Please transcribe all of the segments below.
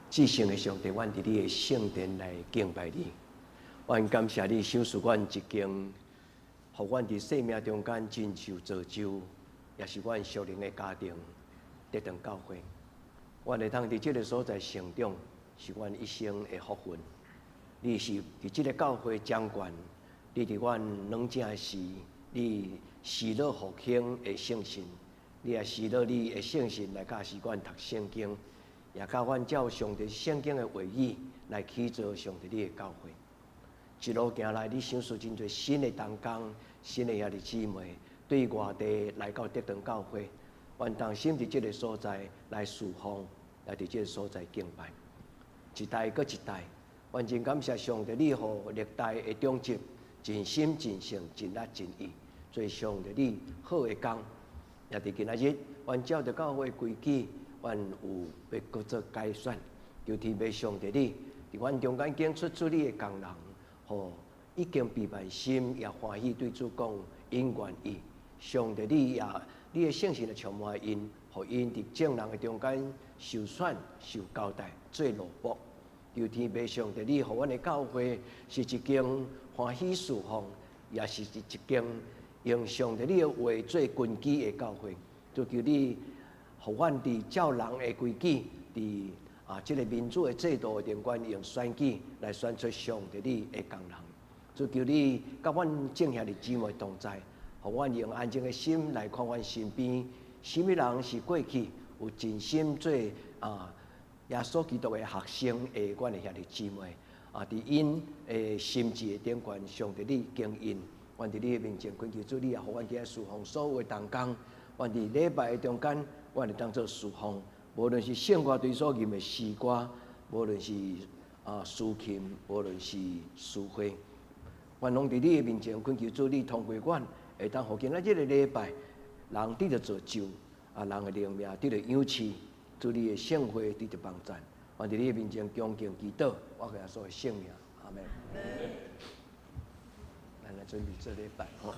至圣的上帝，阮伫你的圣殿来敬拜你。阮感谢你赏赐阮一间，互阮伫生命中间真受造就，也是阮属灵的家庭，得当教会。阮会当伫即个所在成长，是阮一生的福分。你是伫即个教会掌权，你伫阮软正时，你示落复兴的圣心，你也示落你的圣心来教示阮读圣经，也教阮照上帝圣经的话语来起造上帝你的教会。一路行来，你赏赐真侪新的同工、新的兄弟姊妹，对外地来到德堂教会，阮当心伫即个所在来侍奉，来伫即个所在敬拜，一代搁一代。完全感谢上帝，你互历代的长执尽心尽性、尽力尽意，做上帝你好的工。也伫今仔日，阮照着教会规矩，阮有要搁做改选，求天父上帝你伫阮中间拣出你的工人，互已经悲万心也欢喜对主讲因愿意。上帝你的圣神来充满因，互因伫正人的中间受选、受交代、做奴仆。求天父上帝，你互阮的教会是一间欢喜侍奉，也是一间用上帝你的话做根基的教会。就求你互阮伫照人的规矩，伫即个民主的制度顶悬用选举来选出上帝你的工人。就求你甲阮正兄弟姊妹同在，互阮用安静的心来看阮身边，什么人是过去有真心做耶稣基督的学生的阮的兄弟姊妹伫因的心智的顶悬，上帝你经因，阮伫你的面前恳求主，你也互阮今日侍奉所有的同工，阮伫礼拜的中间，阮会当做侍奉，无论是圣歌队所吟的诗歌，无论是诗琴，无论是诗会，阮拢伫你的面前恳求主，你通过阮会当互今仔日的礼拜，人得着造就，人的灵命得着养赐。祝你的圣会得着帮助，阮伫你面前恭敬祈祷，我给他所有圣名，阿门。咱来准备做礼拜吼。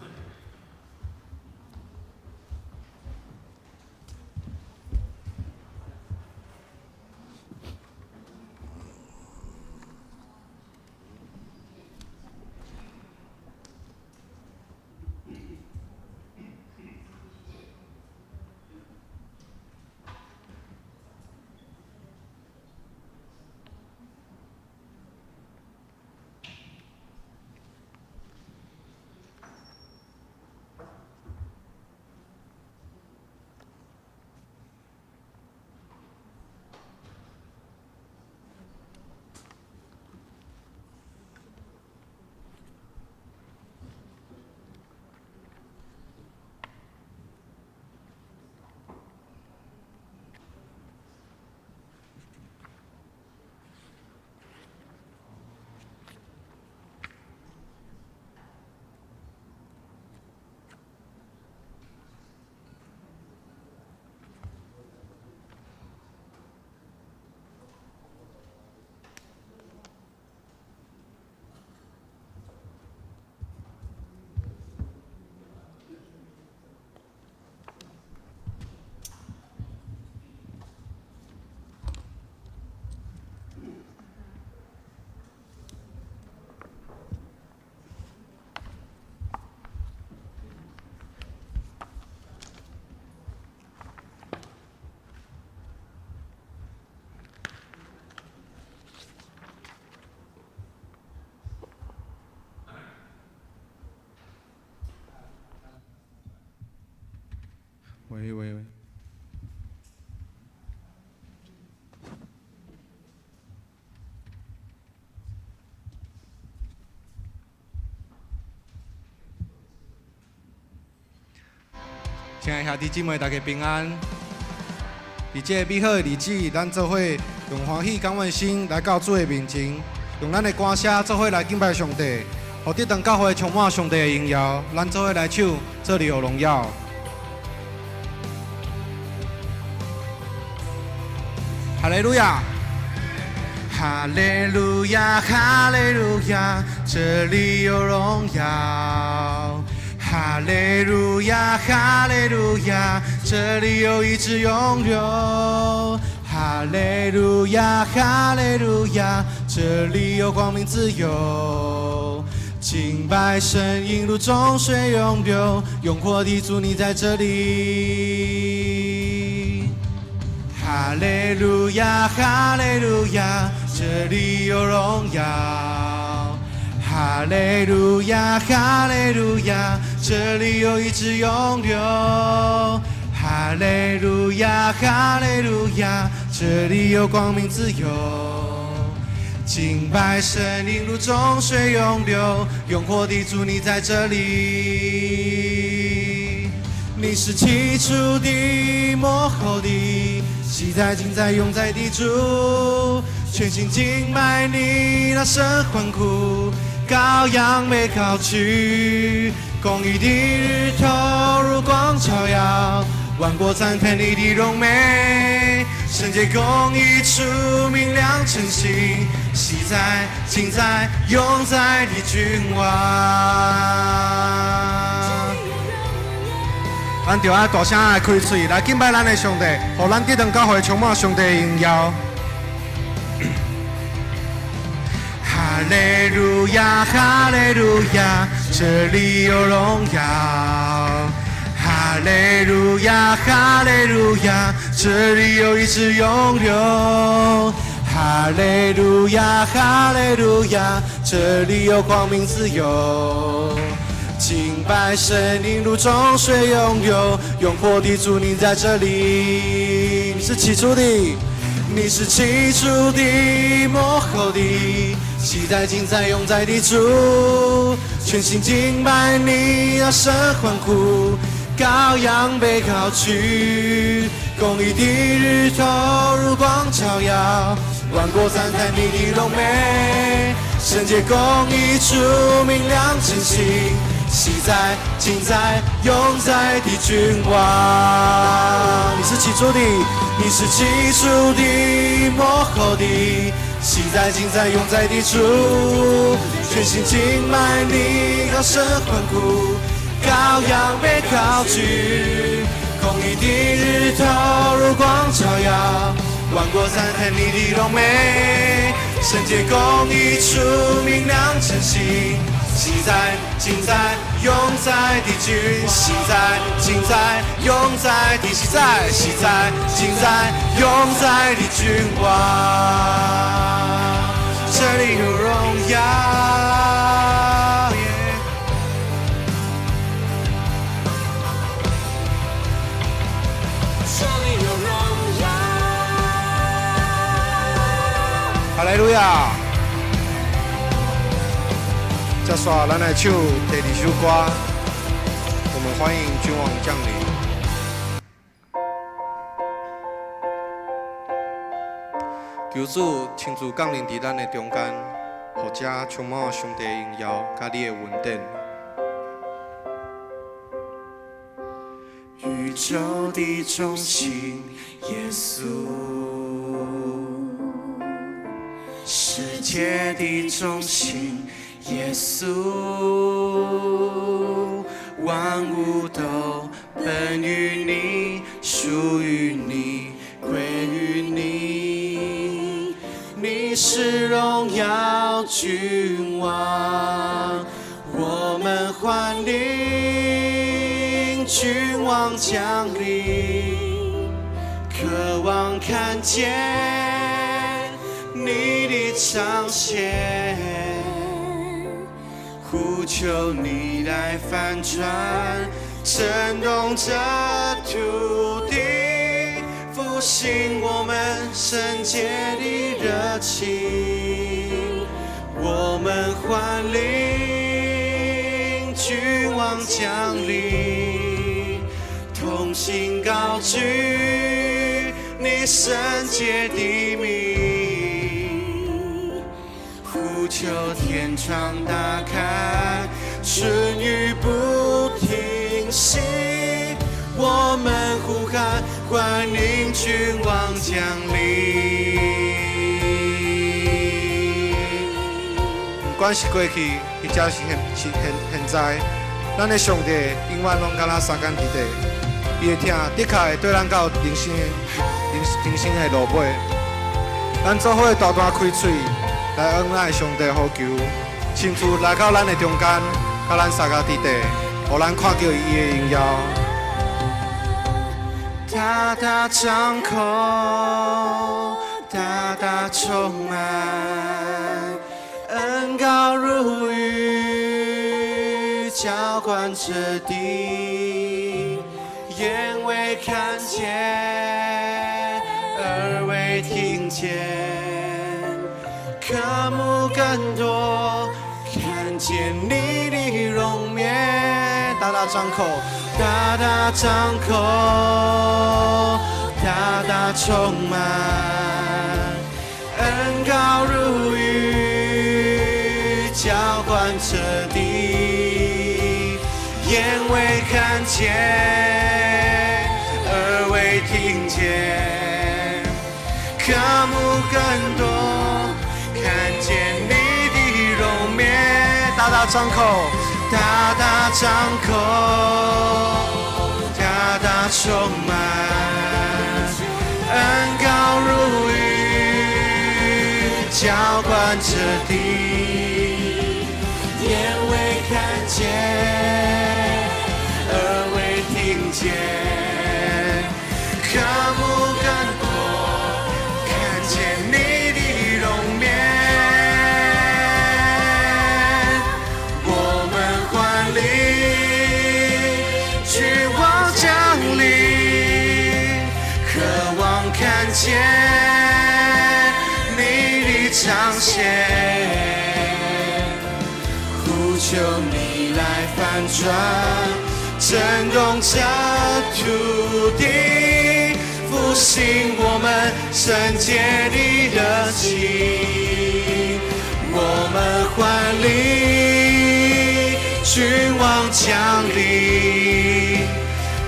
喂，亲爱的兄弟姊妹，大家平安。伫这美好的日子，咱做伙用欢喜感恩心来到主的面前，用咱的歌声做伙来敬拜上帝，互这堂教会充满上帝的荣耀。咱做伙来唱《这里有荣耀》。哈利路亚，哈利路亚，哈利路亚，这里有荣耀。哈利路亚，哈利路亚，这里有医治永留。哈哈利路亚，哈利路亚，这里有光明自由。敬拜声音如众水涌流，永活的主你在这里。哈利路亚，哈利路亚，这里有荣耀。哈利路亚，哈利路亚，这里有一直永流。哈利路亚，哈利路亚，这里有光明自由。敬拜声音如众水涌流，永活的主你在这里。你是起初的，末后的，昔在今在永在的主，全心敬拜你，大声欢呼，羔羊被烤去，公义的日头如光照耀，万国赞叹你的荣美，圣洁公义出明亮晨星，昔在今在永在的君王。咱就爱大声来开嘴，来敬拜咱的上帝，互咱这堂教会充满上帝的荣耀。哈利路亚，哈利路亚，这里有荣耀。哈利路亚，哈利路亚，这里有一直永流。哈利路亚，哈利路亚，这里有光明自由。敬拜神音如众水涌流，永活的主你在这里。你是起初的，你是起初的，末后的，昔在今在永在的主，全心敬拜你，大声欢呼，羔羊被烤去，公义的日头如光照耀，万国赞叹你的荣美，圣洁公义出明亮晨星，昔在今在永在的君王。你是起初的，你是起初的，末后的，昔在今在永在的主，全心敬拜你，高声欢呼，羔羊被烤去，公义的日头如光照耀，万国赞叹你的荣美，圣洁公义出明亮晨星，昔在今在永在的君，昔在今在永在的，昔在今在永在的君王，这里有荣耀。哈利路亚！接下咱来唱第二首歌，我们欢迎君王降临。求主亲自降临伫咱的中间，或者充满上帝的荣耀，甲你的恩典。宇宙的中心，耶稣。世界的中心，耶稣，万物都本于你，属于你，归于你。你是荣耀君王，我们欢迎君王降临，渴望看见你的彰显，呼求你来翻转，震动这土地，复兴我们圣洁的热情。我们欢迎君王降临，同心高举你圣洁的名。求天窗打开，春雨不停息，我们呼喊欢迎君王降临。不管是过去，或者是现在，咱的上帝永远拢敢若三竿伫地，伊会听，的确会对咱较有灵性的人生的路尾。咱做伙大大开嘴，来恩爱上帝呼求，亲自来到咱的中间，甲咱三脚伫地，互咱看到伊的荣耀。大大张口，大大充满，恩膏如雨，浇灌着地，眼未看见，耳未听见，渴慕更多，看见你的容颜。大大张口，大大张口，大大充满，恩膏如雨，浇灌着地，眼未看见，耳未听见，渴慕更多，看见你的容颜。大大张口，大大张口，大大充满，恩膏如雨，浇灌着地，眼未看见，耳未听见，渴慕更多，看见你的容颜。我们欢迎君王降临，渴望看见你的彰显，呼求你来翻转，震动这土地，复兴我们圣洁的热情。我们欢迎君王降临，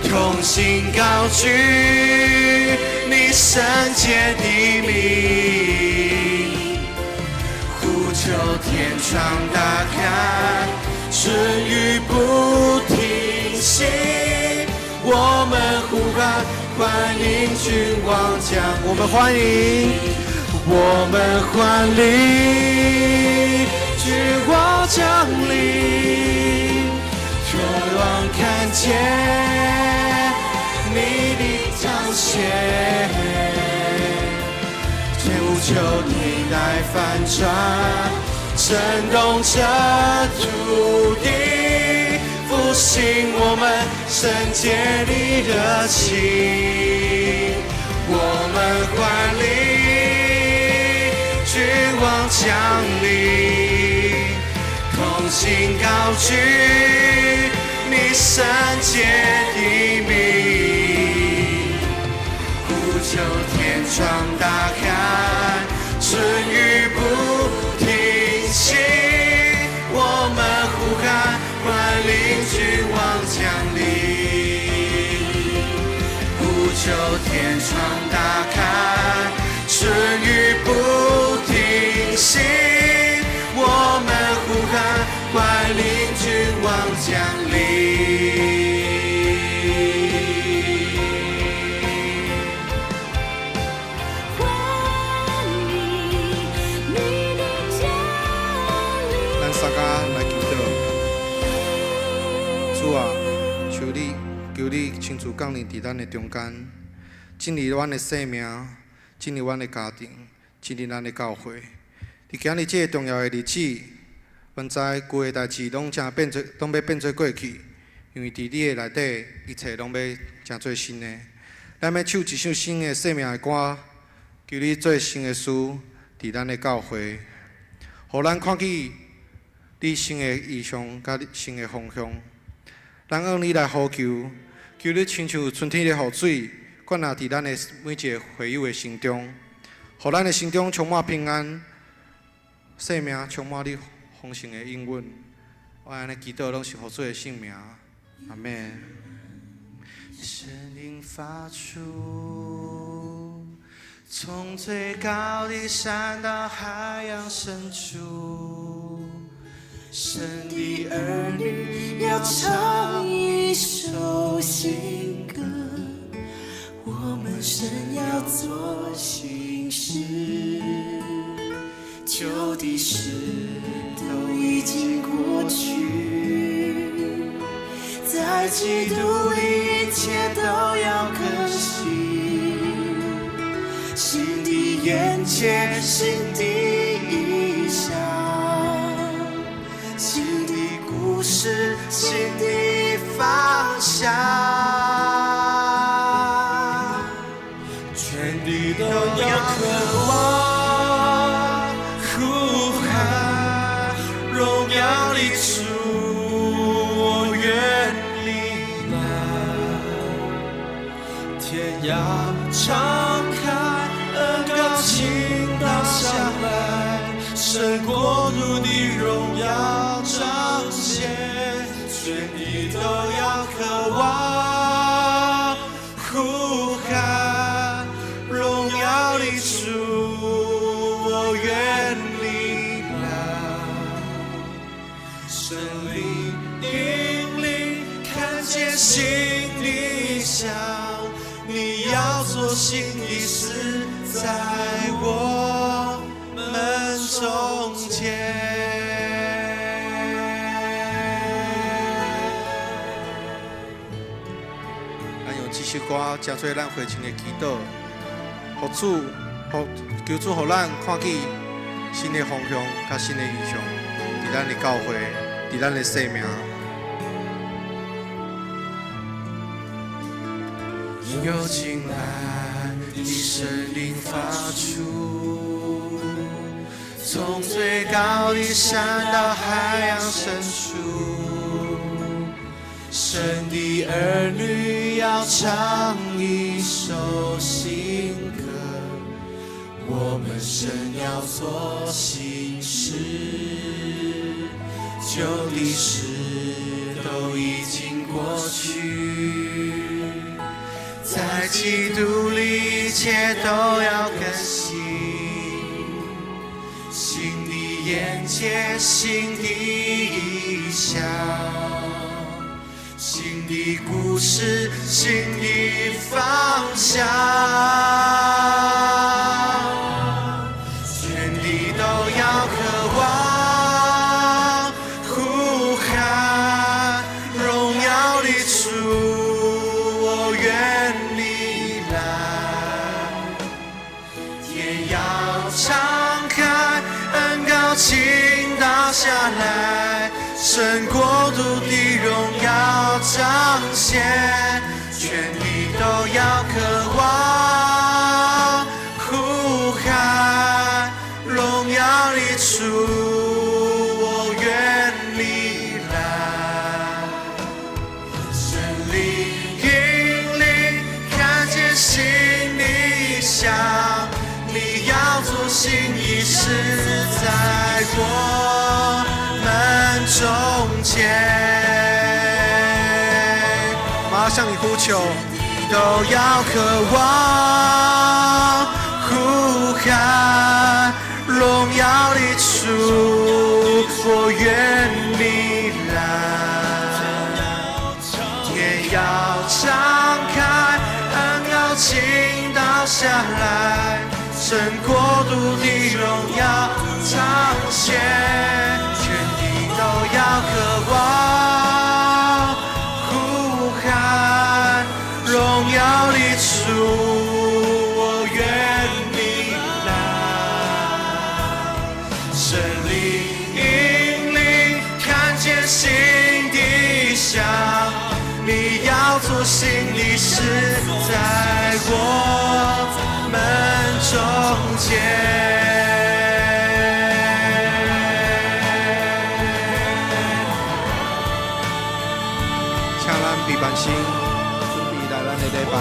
同心高举你圣洁的名，呼求天窗打开，春雨不停息。我们呼喊，欢迎君王降，我们欢迎，我们欢迎君王降临，渴望看见你的彰显，天无求地来翻转，震动这土地，复兴我们圣洁的热情。我们欢迎君王降临，同心高举你圣洁的名，呼求天窗打开，春雨不停息。我们呼喊，欢迎君王降临，呼求天窗打开，春雨不停息。我们呼喊，欢迎君王降临。咱三家来祈祷，主啊，求你亲自降临伫咱的中间，进入阮的生命，进入阮的家庭，进入咱的教会。伫今日这个重要的日子，阮知规个代志拢要变做过去，因为伫你的内底，一切拢要真做新的。咱要唱一首新的生命的歌，求你做新的事伫咱的教会，互咱看见你新的意象甲新的方向。咱向你来呼求，求你亲像春天的雨水，灌下伫咱的每一个会友的心中，互咱的心中充满平安。生命充满你丰盛的应允，我安尼祈祷拢是互主的性命，阿们。声音发出，从最高的山到海洋深处，神的儿女要唱一首新歌，我们神要做新事，旧的事都已经过去，在基督里一切都要更新，新的眼界，新的意象，新的故事，新的方向，全地都要渴望呼喊荣耀的主，我愿你来，天要敞开，恩膏倾倒下来，神国度的荣耀彰显，全地都要渴望呼喊荣耀的主，我愿你来，神灵引领，看见新的想，你要做新的事，在我们中间。咱用这首歌，真做咱会情的祈祷，求主，互咱看见新的方向，甲新的意向，伫咱的教会，伫咱的生命。有进来的神灵发出，从最高的山到海洋深处，神的儿女要唱一首新歌，我们神要做新事，旧的事都已经过去，在基督里一切都要更新，新的眼界，新的意象，新的故事，新的方向，全地都要渴望呼喊荣耀的主，我愿你来，天要敞开，恩膏倾倒下来，神国度的荣耀彰显，全地都要渴望呼喊荣耀的主，我愿你来，神灵引领，看见新的意象，你要做新的事，在我们中间。马上向你呼求，都要渴望呼喊荣耀的主，我愿你来，天要敞开，恩膏倾倒下来，神国度的荣耀彰显，全地都要渴望呼喊荣耀的主，我愿你来，神灵引领，看见新的想，你要做新的事，在我们中间。请咱备办心，准备来咱的礼拜。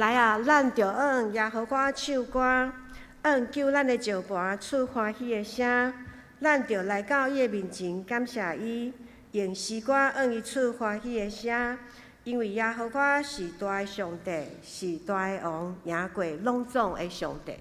来啊，咱着用耶和华唱歌，用救咱的石盘出欢喜的声。咱着来到伊的面前，感谢伊，用诗歌用伊出欢喜的声。因为耶和华是大的上帝，是大的王，赢过拢总的上帝。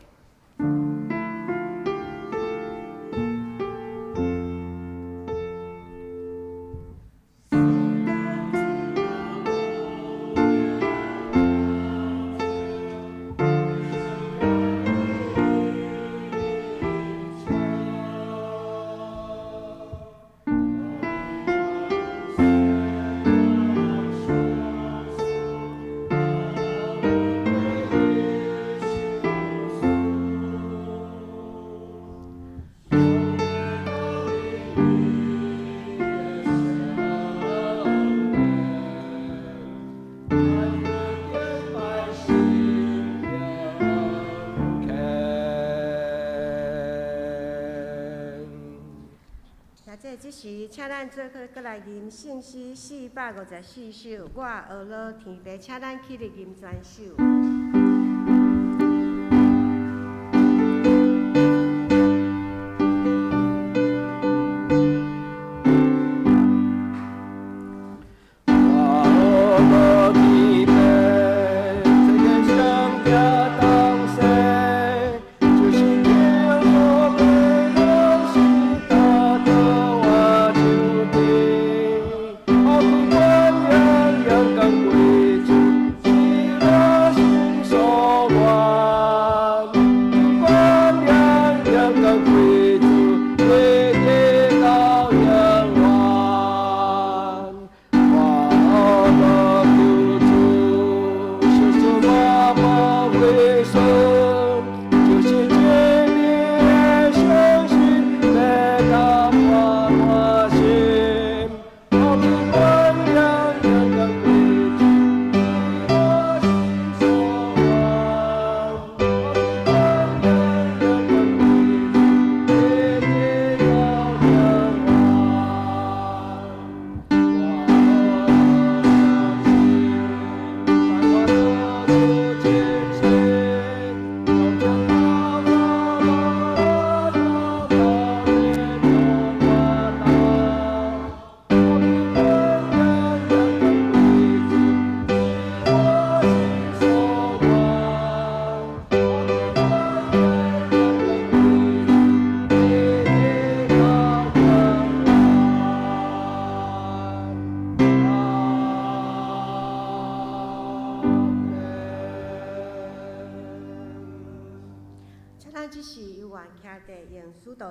这时，请咱做伙过来吟圣诗454首。我学了天父，请咱起立吟全首。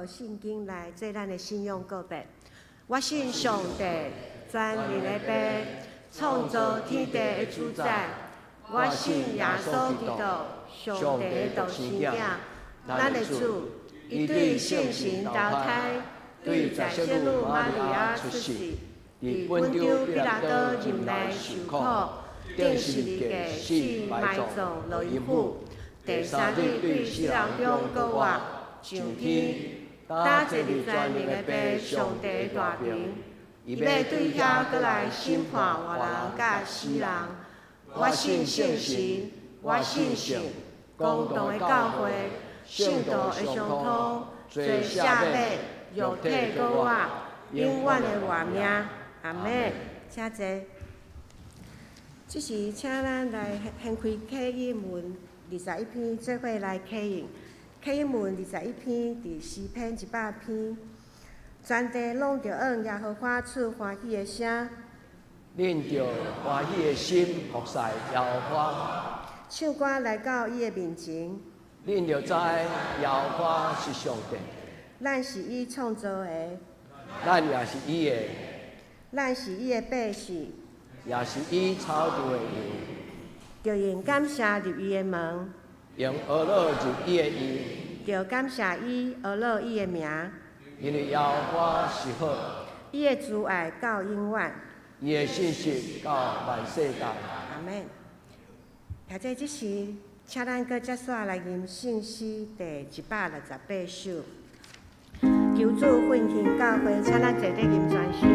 圣经来做咱的信仰告白。我信上帝，全能的爸，创造天地的主宰。我信耶稣基督，上帝的独生囝，咱的主，伊对圣神投胎，对在圣女玛利亚出世，伫本丢比拉多任内受苦，定十字架死埋葬落阴府，第三日对死人中搁活上天。打坐伫全能的爸上帝大名，伊要对遐过来审判活人甲死人。我信圣神，我信圣，公道的教会，圣道的相通，做赦免，肉体搁活，永远的活命。阿门。请坐。这时，请咱来掀开启引文21篇，做伙来启应。启引文21篇，伫诗篇100篇，全地拢着用耶和华出欢喜的声。恁着欢喜的心服侍耶和华。唱歌来到伊的面前。恁着知耶和华是上帝。咱是伊创造的。咱也是伊的。咱是伊的百姓。也是伊草著的羊。着用感谢入伊的门。用俄勒入伊的意，着感谢伊，俄勒伊的名。因为耶和华是好，伊的慈爱到永远，伊的信息到万世界。阿门。现在这时，请咱搁接续来吟圣诗第168首，求主运行教会，请咱坐底吟全首。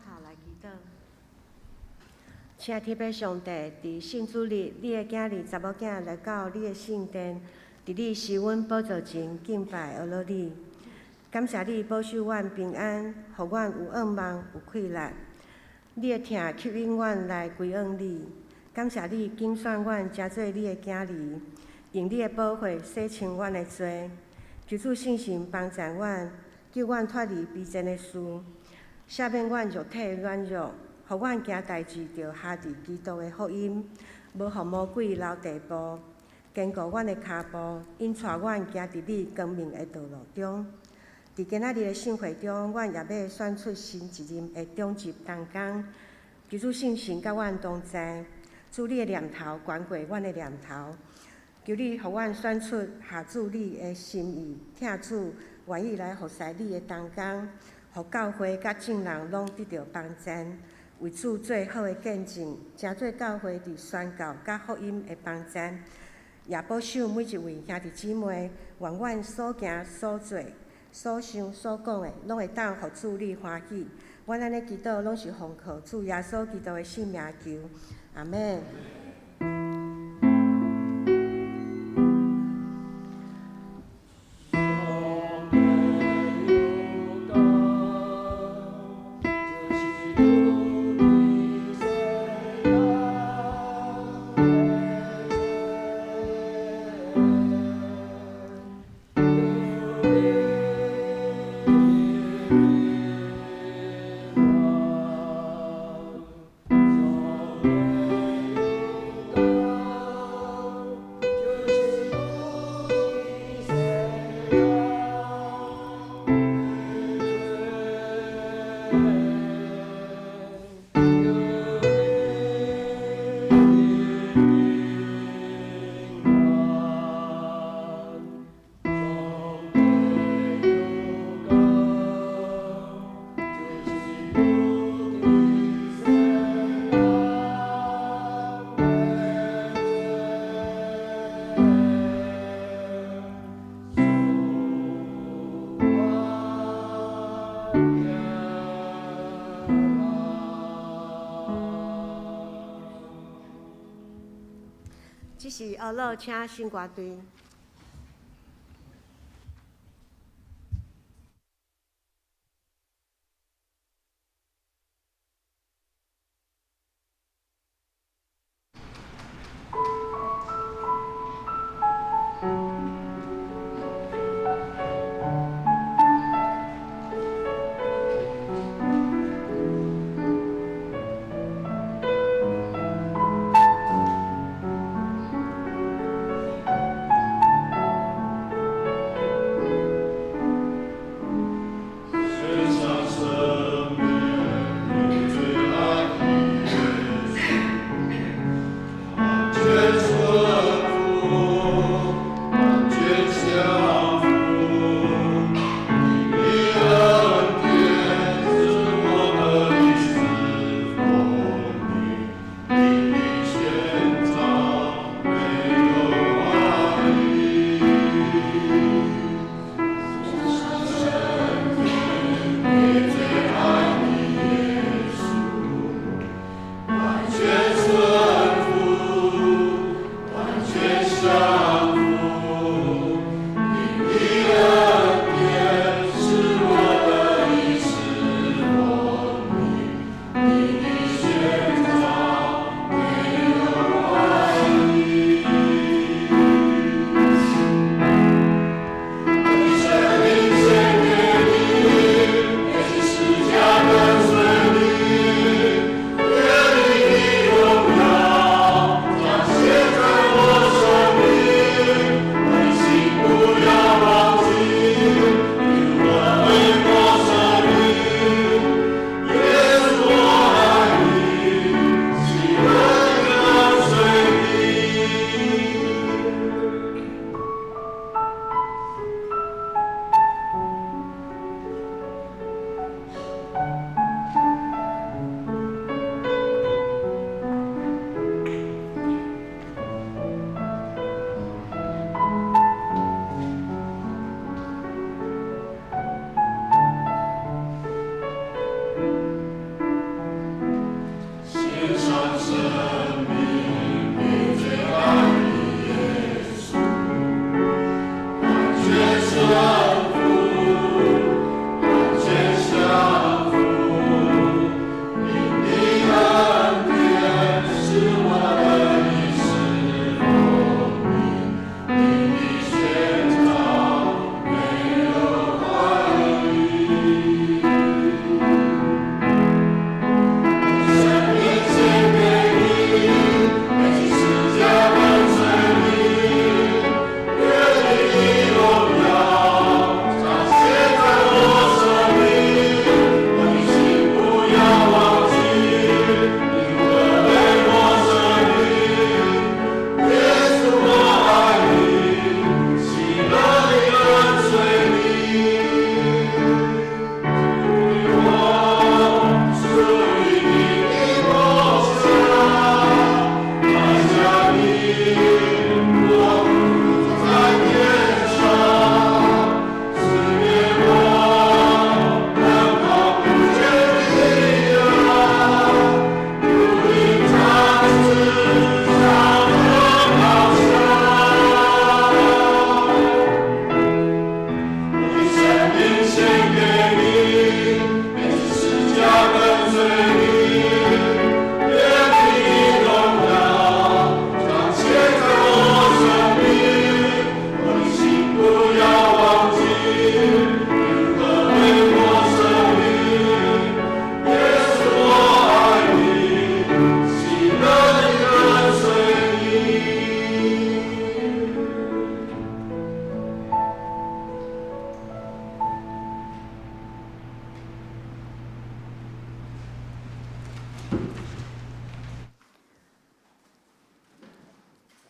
下来祈祷。请天父上帝，伫圣主日，你的囝儿查某囝来到你的圣殿，伫你施阮宝座前敬拜阿罗你。感谢你保守阮平安，互阮有愿望有快乐。你的疼吸引阮来归向你。感谢你拣选阮成做你的囝儿，用你的宝血洗清阮的罪。求主圣神帮助阮，救阮脱离卑贱的事，赦免阮肉体软弱，互阮行代志着下伫基督的福音，无互魔鬼留地步，坚固阮的骹步，引带阮行伫你光明的道路中。伫今仔日的盛会中，阮也要选出新一任的中级同工，求主圣神甲阮同在，主你的念头悬过阮的念头。求你，互阮选出下主你的心意，听主愿意来服侍你的同工，互教会甲众人拢得到帮助，为主最好的见证，成做教会伫宣教甲福音的帮助，也保守每一位兄弟姊妹，愿阮所行所做、所想所讲的，拢会当互主你欢喜。阮安尼祈祷，拢是奉靠主耶稣基督的圣名求，阿门。这是学老请新歌队。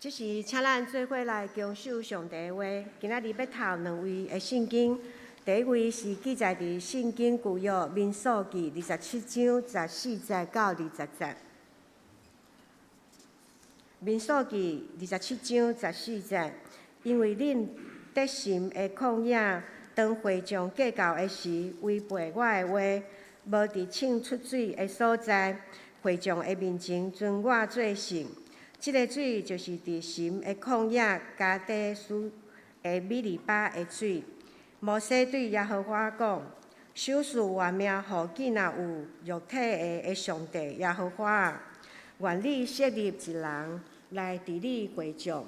这是请咱做伙来恭守上帝的话。今仔日要读两位的圣经，第一位是记载伫圣经旧约民数记27章14节到20节。民数记27章14节，因为恁得心的旷野，当会众计较的时，违背我的话，无伫庆出水的所在，会众的面前尊我做圣。即个水就是伫神的旷野加底斯的米利巴的水。摩西对耶和华讲：“守住原命互囡仔有肉体的上帝耶和华，愿你设立一人来治理会众，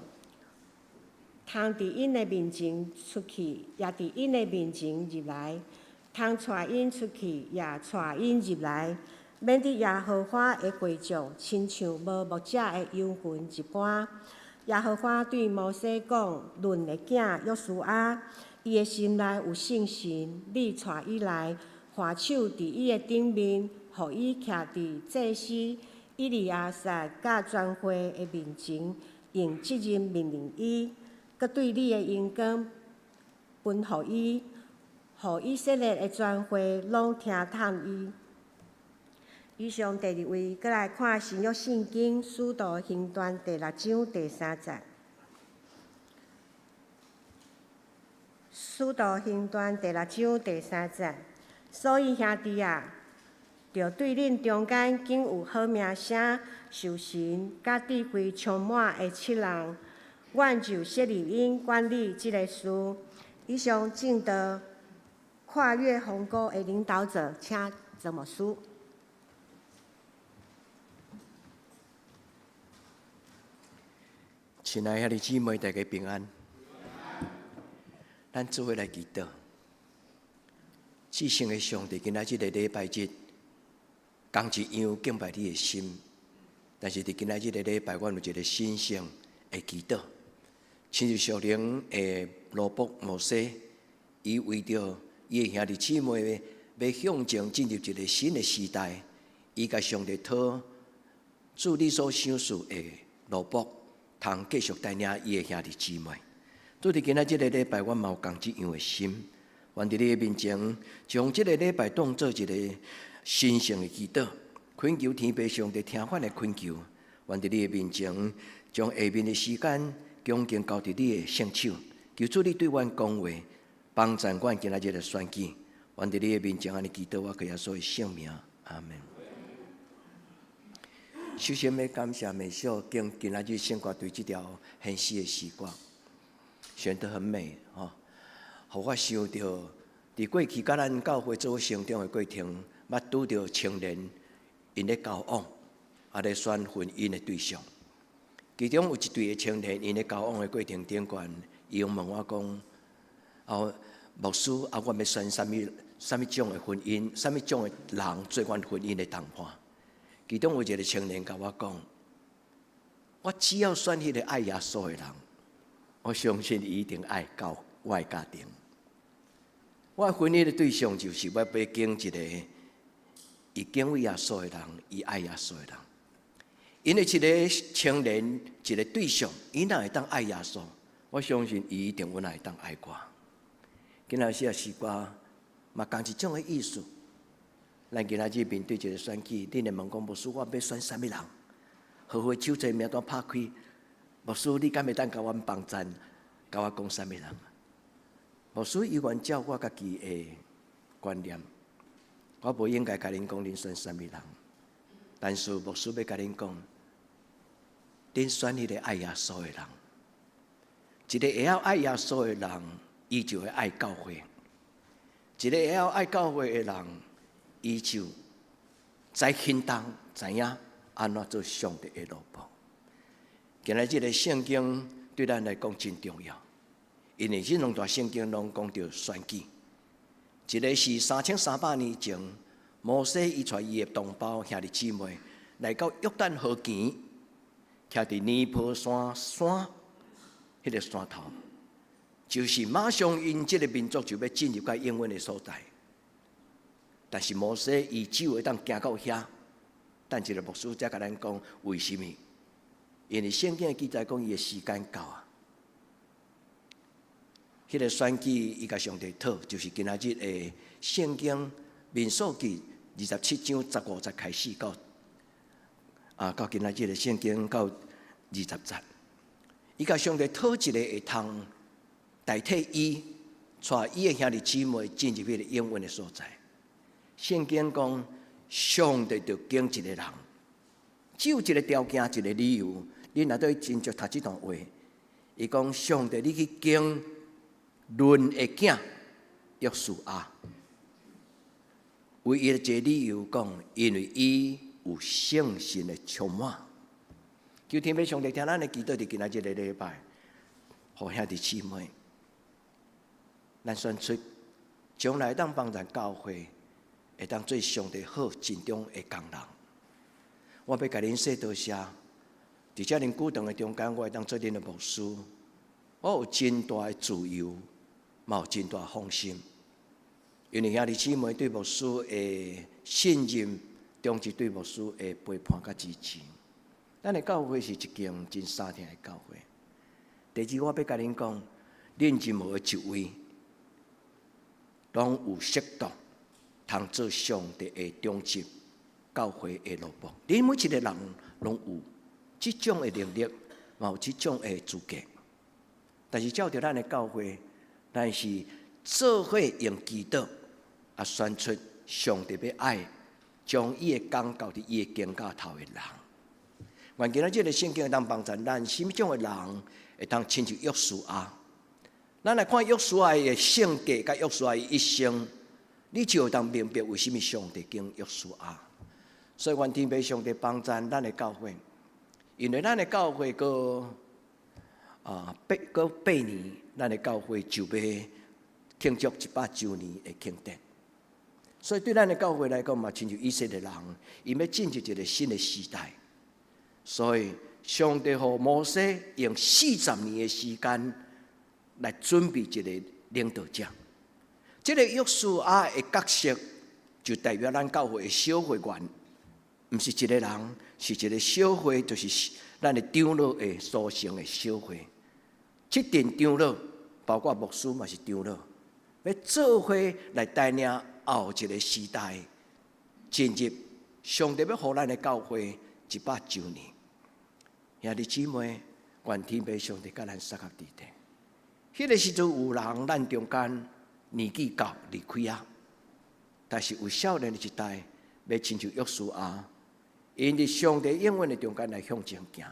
通伫因的面前出去，也伫因的面前入来；通带因出去，也带因入来。”免得耶和华的会众亲像无牧者的羊群一般。耶和华对摩西讲：“论的囝约书亚，伊的心内有信心，你带伊来，划手伫伊的顶面，互伊徛伫祭司以利亚撒甲全会的面前，用责任命令伊，佮对你的荣光分互伊，互以色列的全会拢听探伊。”以上第二位，再来看新约圣经《使徒行传》第6章第3节。《使徒行传》第6章第3节，所以兄弟啊，着对恁中间竟有好名声、受神甲智慧充满的7人，阮就设立因管理即个事。以上正道跨越鸿沟的领导者，请曾牧师。亲爱的姊妹，大家平安。咱做伙来祈祷。至圣的上帝，今仔日的礼拜日，同一样敬拜你的心。但是伫今仔日的礼拜，阮有一个神圣的祈祷。亲像属灵的罗卜摩西，伊为着伊的兄弟姊妹要向前进入一个新的时代，伊甲上帝讨主你所想事的罗卜。通继续带领伊的兄弟姊妹，做伫今仔即个礼拜，阮嘛有共一样的心，愿伫你的面前，将即个礼拜当做一个神圣的祈祷，恳求天父上帝听阮的恳求，愿伫你的面前，将下面的时间恭敬交伫你的圣手，求主你对阮讲话，帮助阮今仔日的选举，愿伫你的面前安尼祈祷，我给耶稣的圣名，阿门。首先要感谢美秀经今仔日圣歌对这条很诗的诗歌选得很美吼，互我想到伫过去甲咱教会做成长的过程，捌拄着青年因咧交往，咧选婚姻的对象。其中有一对的青年，因咧交往的过程顶悬，伊问我讲：牧师，我要选什么种的婚姻，什么种的人做阮婚姻的谈判？其中有一个青年甲我讲：我只要选迄个爱耶稣的人，我相信伊一定爱到我的家庭。我婚姻的对象就是要经一个伊敬畏耶稣的人，伊爱耶稣的人。因为一个青年，一个对象，伊若会当爱耶稣，我相信伊一定会会当爱我。今仔日诗歌嘛，同一种的意思。咱今仔日面对一个选举，恁会问讲，牧师，我要选什么人？好好手册名单拍开，牧师，你敢会当甲阮帮赞，甲我讲什么人？牧师依然照我家己的观念，我无应该甲恁讲恁选什么人，但是牧师要甲恁讲，恁选迄个爱耶稣的人，一个会晓爱耶稣的人，伊就会爱教会；一个会晓爱教会的人，伊就知行动，知影安怎做上帝的路步。今日这个圣经对咱来讲真重要。因为这两段圣经拢讲到选举，一个是3300年前，摩西伊带伊的同胞兄弟姊妹来到约旦河前，徛伫尼泊山迄个山头，就是马上因这个民族就要进入到应允的所在。但是摩西伊只会当行到遐，但一个牧师才甲咱讲为什么？因为圣经记载讲伊的时间到啊。迄个选举，伊甲上帝讨，就是今仔日的圣经民数记27章15节开始到今仔日的圣经到20节，伊甲上帝讨一个会通代替伊，带伊的兄弟姊妹进入迄个应允的所在。圣经讲，上帝就拣一个人，只有一个条件，一个理由。恁若对真正读这段话，伊讲上帝，你去拣伦的囝约书亚，唯一一个理由讲，因为伊有圣神的充满。求天父上帝听咱的祈祷，伫今仔日的礼拜，互兄弟姊妹，咱选出将来当帮助教会，会当做上帝好尽忠的工人。我要甲恁说多谢，伫遮尔久长的中间，我会当做恁的牧师，我有真大的自由。嘛有真大放心，因为兄弟姊妹对牧师的信任，中是对牧师的陪伴甲支持。咱的教会是一间真三天的教会。第二，我要甲恁讲，恁任何一位，拢有适当通做上帝的中心教会的路步。恁每一个人拢有这种的能力，嘛有这种的资格。但是照着咱的教会。但是做伙用祈祷，选出上帝要爱，将伊的讲交伫伊的肩胛头的人。愿今仔日的圣经会当帮助咱，什么种的人会当亲像约书亚？咱来看约书亚的性格，甲约书亚的一生，你就会当明白为什么上帝拣约书亚。所以，愿天父上帝帮助咱的教会，因为咱的教会个8年，咱的教会就要庆祝100周年的庆典。所以对咱的教会来讲嘛，亲像以色列人，因要进入一个新的时代。所以上帝和摩西用40年的时间来准备一个领导者。这个约书亚的角色就代表咱教会的小会员，不是一个人，是一个小会，就是咱的长老的所成的小会。这阵长老，包括牧师嘛是长老，要做伙来带领后一个时代进入上帝要互咱的教会100周年。兄弟姊妹，愿天父上帝甲咱适合伫地。迄个时阵有人咱中间年纪到离开啊，但是有少年的一代要亲像约书亚，因伫上帝永远的中间来向前行，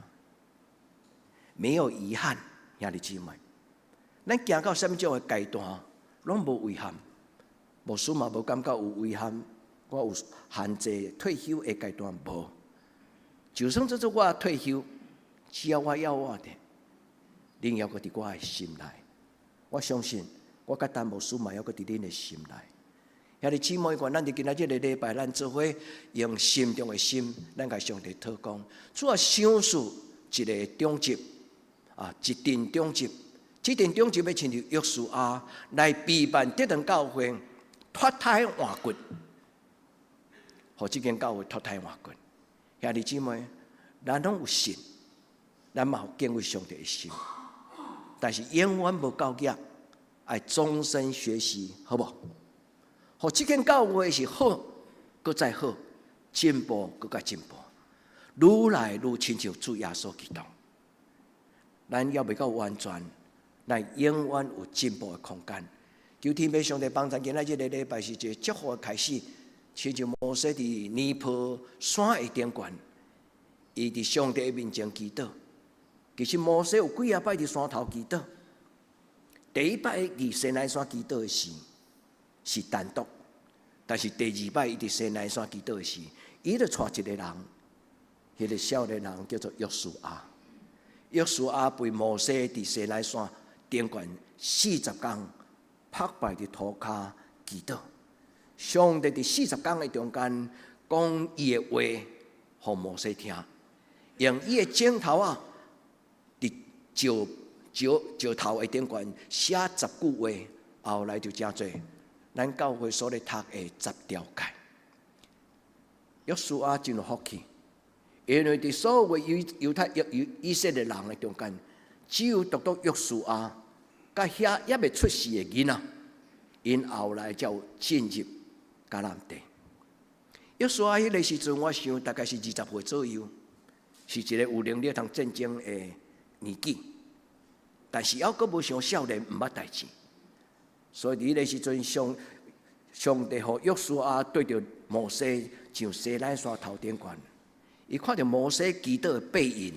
没有遗憾，兄弟姊妹。咱行到什么种的阶段，拢无遗憾。牧师嘛无感觉有遗憾，我有限制退休的阶段无。就算做我退休，只要我要我的，恁还阁伫我的心内。我相信，我甲陈牧师嘛还阁伫恁的心内。兄弟姊妹，愿咱伫今仔日的礼拜，咱做伙用心中的心，咱甲上帝讨讲，主要赏赐一个中级一阵中级。这阵中级要亲像约书亚来陪伴这堂教会脱胎换骨，互这间教会脱胎换骨。兄弟姊妹，咱拢有信，咱嘛有敬畏上帝的心，但是永远无够格，爱终身学习，好不好？互这间教会是好，搁再好，进步搁再进步，愈来愈亲像主耶稣基督。咱要未到完全。咱永远有进步的空间。求天父上帝帮助，今仔日的礼拜是一个祝福的开始。亲像摩西伫尼泊山的顶悬，伊伫上帝面前祈祷。其实摩西有几啊摆伫山头祈祷。第一摆伫西奈山祈祷的时是单独，但是第二摆伊伫西奈山祈祷的时，伊就带一个人，迄个少年人叫做约书亚。约书亚陪摩西伫西奈山顶悬40天，拍败伫涂骹祈祷。上帝伫40天的中间讲伊的话，互摩西听，用伊的镜头伫石头的顶悬写10句话，后来就真多。咱教会所咧读的10条诫。约书亚真有福气，因为伫所有以色列人的中间，只有独约书亚。甲遐也未出世的囡仔，因后来才有进入迦南地。约书亚迄个时阵，我想大概是20岁左右，是一个有能力通战争的年纪，但是还阁无像少年，毋捌代志。所以迄个时阵，上帝互约书亚对着摩西上西奈山头顶悬，伊看到摩西祈祷的背影。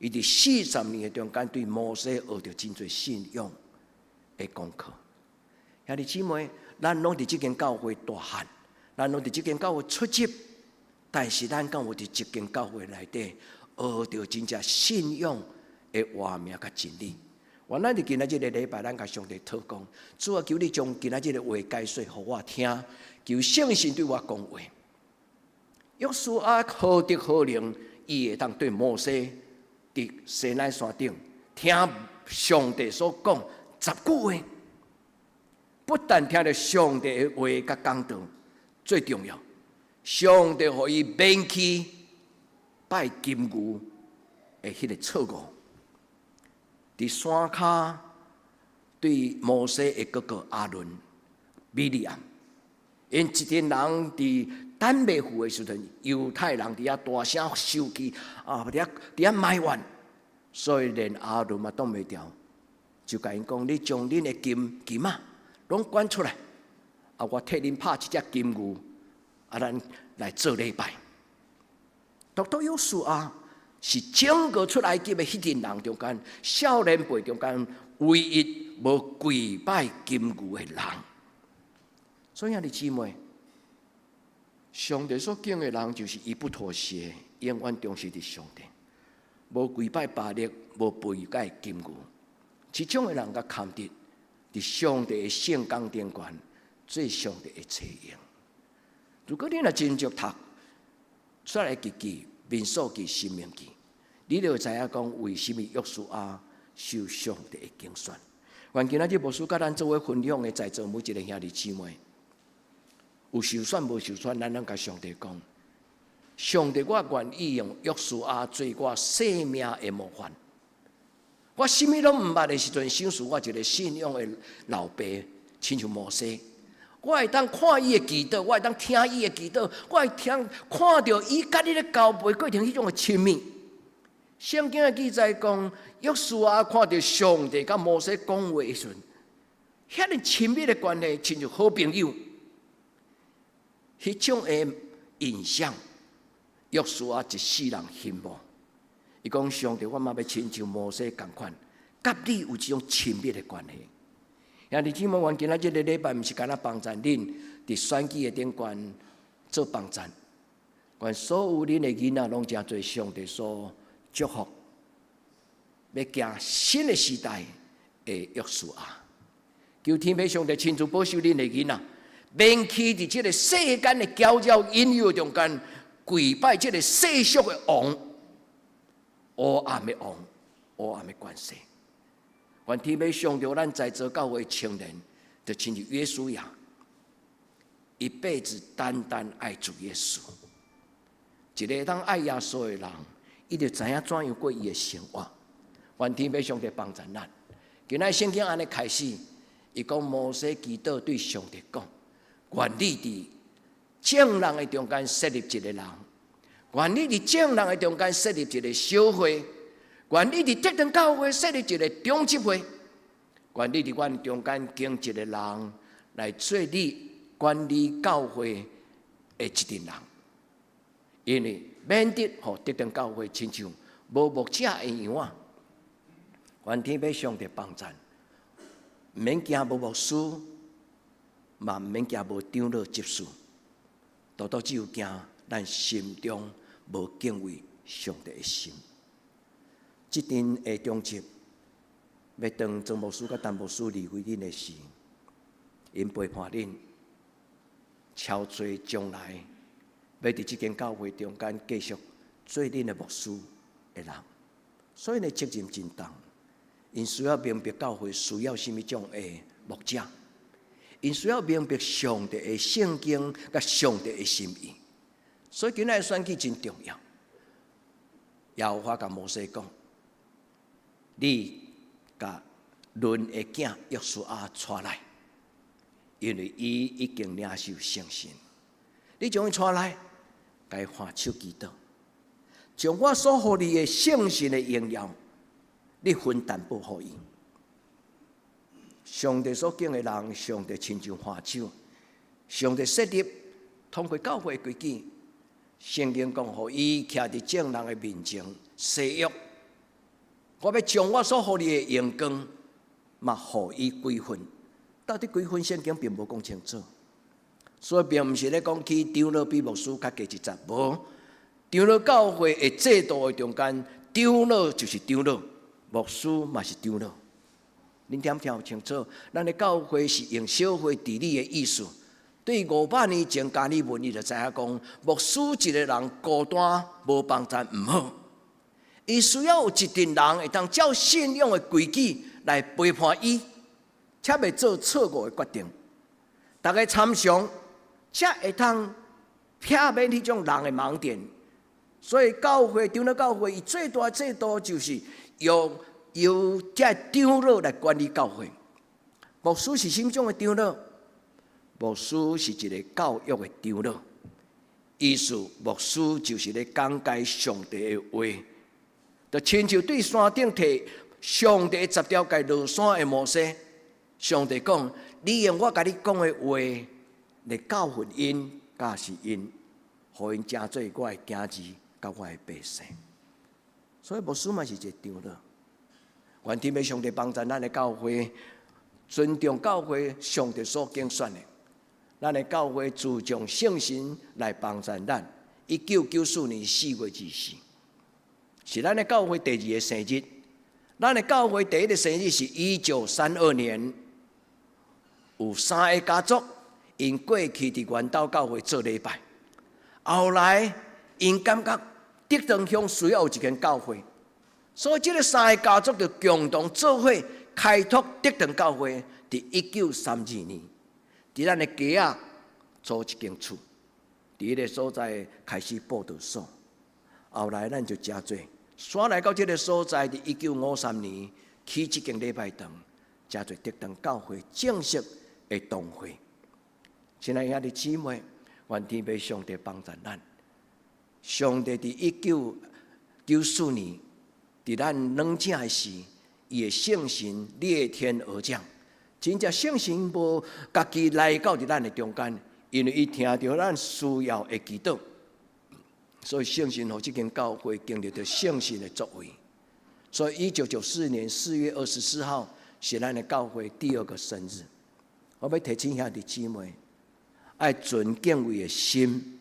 伊伫40年的中间，对摩西学着真侪信仰的功课。兄弟姊妹，咱拢伫即间教会大汉，咱拢伫即间教会出席，但是咱敢有伫即间教会内底学着真正信仰的话命甲真理。原来伫今仔日的礼拜，咱甲上帝讨讲，主啊，求你将今仔日的话解说互我听，求圣神对我讲话。约书亚何德何能，伊会当对摩西？伫西奈山顶听上帝所讲10句话，不但听到上帝的话甲讲道，最重要，上帝互伊免去拜金牛的迄个错误。伫山骹对摩西的哥哥阿伦、米利暗，因一群人伫等未赴的时阵，犹太人伫遐大声生气伫遐埋怨，所以连阿伦嘛挡袂牢，就甲因讲：你将恁的金拢赶出来，我替恁拍一只金牛，咱来做礼拜。独约书亚是整个出埃及的迄群人中间，少年辈中间唯一无跪拜金牛的人。所以兄弟姊妹，上帝所敬的人，就是伊不妥协，永远忠实伫上帝，无跪拜巴力，无跪拜金牛。这种的人甲堪得伫上帝的圣工顶悬，做上帝的采用。如果你若真正读出来记、民数记、申命记，你就知影讲为什么约书亚受上帝的拣选。愿今仔日牧师甲咱做伙分享的，在座每一个兄弟姊妹。有受选无受选，咱甲上帝讲：上帝，我愿意用约书亚做我生命的模范。我什么拢毋捌的时阵，想诉我一个信仰的老爸，亲像摩西。我会当看伊的祈祷，我会当听伊的祈祷，我会看到伊甲你的交陪过程迄种的亲密。圣经的记载讲，约书亚看到上帝甲摩西讲话的时阵，遐尼亲密的关系，亲像好朋友。迄种的印象，约书亚一世人恨无。伊讲上帝，我嘛要亲像摩西同款，甲你有这种亲密的关系。兄弟姊妹，阮今仔日个礼拜，毋是干那帮赞恁伫选举的顶悬做帮赞，阮所有恁的囡仔拢真侪上帝所祝福，要行新的时代的约书亚。求天父上帝亲自保守恁的囡仔，免去伫即个世间的搅扰引诱中间，跪拜即个世俗的王，黑暗的王，黑暗的关系。愿天父上帝，咱在座教会青年，就亲像约书亚，一辈子单单爱主耶稣。一个当爱耶稣的人，伊就知影怎样过伊的生活。愿天父上帝帮助咱。今仔圣经安尼开始。伊讲摩西祈祷对上帝讲：愿你伫正人的中间设立一个人，愿你伫正人的中间设立一个小会，愿你伫德登教会设立一个中执会，愿你伫阮中间经一个人来做你管理教会的一群人，因为免得互德登教会亲像无牧者的样啊。愿天父上帝帮助。毋免惊无牧师，嘛毋免惊无长老执事，独独只有惊咱心中无敬畏上帝的心。即阵的中集，要当曾牧师甲陈牧师离开恁的时，因陪伴恁，超做将来要伫即间教会中间继续做恁的牧师的人，所以呢责任真重。因需要明白教会需要什么种的牧者，因需要明白上帝的圣经甲上帝的心意，所以今仔的选举真重要。耶和华甲摩西讲：“你甲伦的囝约书亚带来，因为伊已经领受圣神。你将伊带来，该换手祈祷，将我所予你的圣神的荣耀。”你分担保护伊，上帝所敬的人，上帝亲像花手，上帝设立通过教会规矩，圣经讲，互伊徛伫正人的面前誓约，我要将我所予你的荣光，嘛互伊归分。到底归分，圣经并无讲清楚，所以并毋是咧讲去长老比牧师较低一截，无长老教会的制度的中间，长老就是长老。牧师嘛是长老，恁点听有清楚？咱的教会是用小会治理的意思。对500年前加利文，伊就知影讲，牧师一个人孤单无帮助毋好，伊需要有一群人会当照信仰的规矩来陪伴伊，且袂做错误的决定。大家参详，才会当避免迄种人的盲点。所以教会长老教会，伊最大的制度就是。由这长老来管理教会，牧师是什么种的长老？牧师是一个教育的长老，意思牧师就是咧讲解上帝的话，就亲像对山顶摕上帝10条界落山的摩西，上帝讲：你用我甲你讲的话来教训因、教示因，互因成做我的囝子，甲我的百姓。所以牧师嘛是一个长老，愿天父上帝帮助咱的教会，尊重教会上帝所拣选的，咱的教会注重圣神来帮助咱。1994年4月24，是咱的教会第2个生日。咱的教会第1个生日是1932年，有3个家族因过去伫元岛教会做礼拜，后来因感觉。德登乡需要有一间教会，所以这个3个家族就共同做伙开拓德登教会。伫1932年，伫咱的街仔租一间厝，伫迄个所在开始布道所。后来咱就真多，山来到这个所在，伫1953年起这间礼拜堂，真多德登教会正式的堂会。亲爱兄弟姊妹，愿天父上帝帮助咱。上帝伫1994年，伫咱软正的时，伊的圣神裂天而降，真正圣神无家己来到伫咱的中间，因为伊听到咱需要的祈祷，所以圣神和这间教会经历着圣神的作为。所以1994年4月24号是咱的教会第2个生日。我要提醒兄弟姊妹，爱存敬畏的心，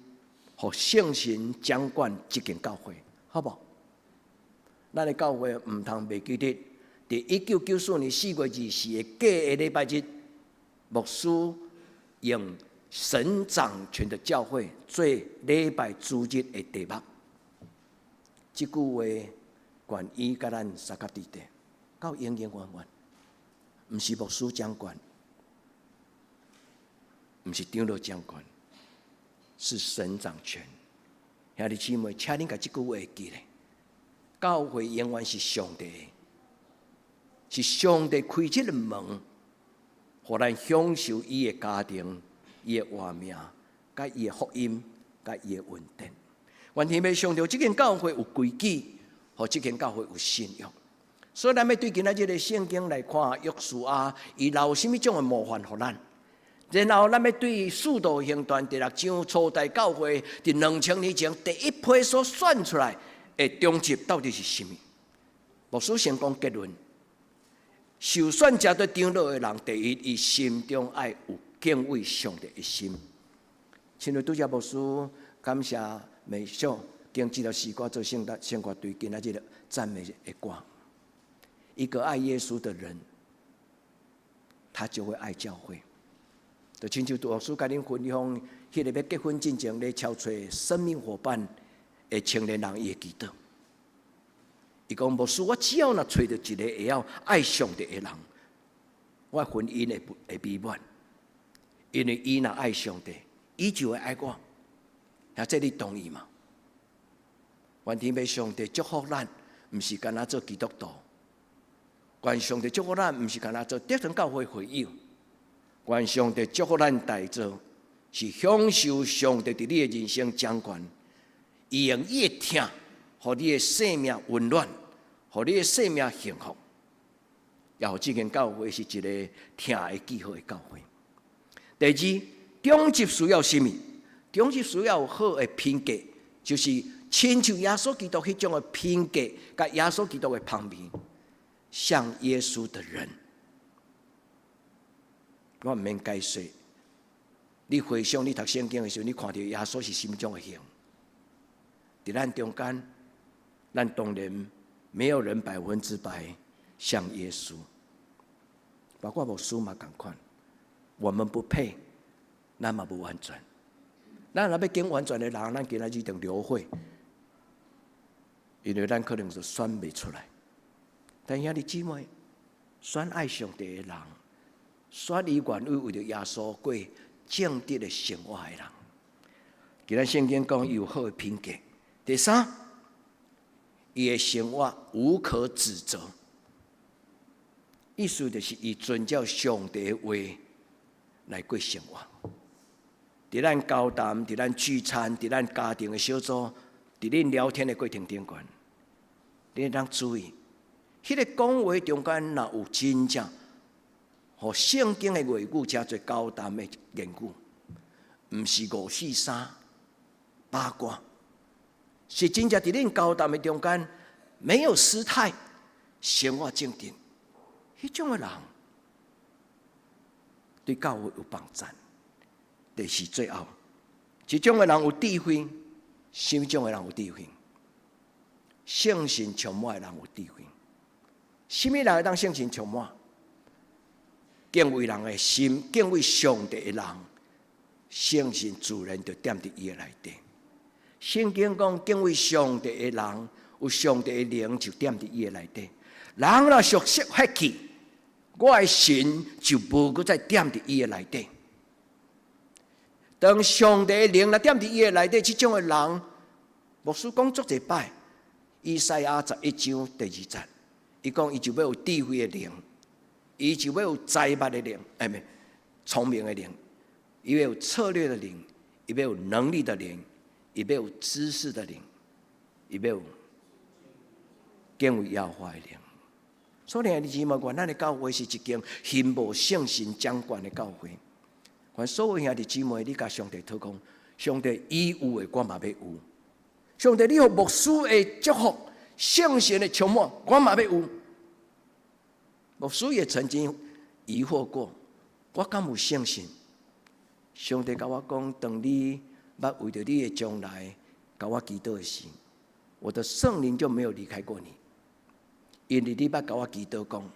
和圣神掌管这间教会，好不好？咱的教会唔通袂记得，伫1994年4月24日假的礼拜日，牧师用神掌权的教会做礼拜主日的题目。这句话关于甲咱三角地带，到永永远远，唔是牧师掌管，唔是长老掌管，是神掌权。兄弟姊妹，请恁把这句话记咧。教会永远是上帝的，是上帝开这个门，互咱享受伊的家庭、伊的活命、甲伊的福音、甲伊的稳定。愿天父上帝，这间教会有规矩，和这间教会有信仰。所以咱要对今仔日的圣经来看，约书亚伊留什么种的模范互咱？然后咱要对使徒行传第6章初代教会伫2000年前第一批所选出来的终极到底是什么？牧师先讲结论：受选者对长老的人，第一，伊心中爱有敬畏上帝的心。亲爱拄则牧师感谢美秀经这条诗歌做圣歌对今仔日的赞美的歌。一个爱耶稣的人，他就会爱教会。就亲像牧师甲恁分享，迄个要结婚进前咧敲找生命伙伴的青年人，伊会记得。伊讲牧师，我只要若找到一个会晓爱上帝的人，我婚姻会美满，因为伊若爱上帝，伊就会爱我。那这你同意吗？愿天父上帝祝福咱，毋是干那做基督徒。愿上帝祝福咱，毋是干那做得胜教会会友。愿上帝祝福咱大做，是享受上帝伫你的人生掌管，伊用伊的疼，互你的生命温暖，互你的生命幸福。也互这间教会是一个疼的记号的教会。第二，终极需要什么？终极需要有好的品格，就是亲像耶稣基督迄种的品格，甲耶稣基督的旁边，像耶稣的人。我毋免解释，你回想你读圣经的时候，你看到耶稣是什么种的形？在咱中间，咱当然没有人100%像耶稣，包括牧师嘛同款。我们不配，咱嘛不完全。咱若要经完全的人，咱今仔日定流会，因为咱可能是选袂出来。但兄弟姊妹，选爱上帝的人，选伊愿意为着耶稣过正直的生活的人，今仔圣经讲伊有好的品格。第三，伊的生活无可指责，意思就是伊遵照上帝的话来过生活。伫咱交谈，伫咱聚餐，伫咱家庭的小组，伫恁聊天的过程中间，你当注意，迄个讲话中间若有真正和圣经的话语加做交谈的言语，毋是543八卦，是真正伫恁交谈的中间没有失态，生活正定，迄种的人对教会有帮助。第四，最后，这种的人有智慧，什么种的人有智慧？圣神充满的人有智慧。什么人会当圣神充满？敬畏人的心，敬畏上帝的人，圣神自然就踮伫伊的内底。圣经讲，敬畏上帝的人，有上帝的灵就踮伫伊的内底。人若熟悉发起，我的神就无搁再踮伫伊的内底。当上帝的灵若踮伫伊的内底，这种的人，牧师讲足一摆，以赛亚11章第2节，伊讲伊就要有智慧的灵，伊就要有财物的灵，聪明的灵，伊要有策略的灵，伊要有能力的灵，伊要有知识的灵，伊要有敬畏耶和华的灵。所以兄弟姊妹，咱的教会是一间信无圣神掌管的教会。所有兄弟姊妹，你甲上帝祷告，上帝伊有的我嘛要有，上帝，你予牧师的祝福、圣神的充满，我嘛要有。牧师也曾经疑惑过，我敢有圣神？上帝甲我讲，当你捌为着你的将来，甲我祈祷的时，我的圣灵就没有离开过你，因为你捌甲我祈祷讲，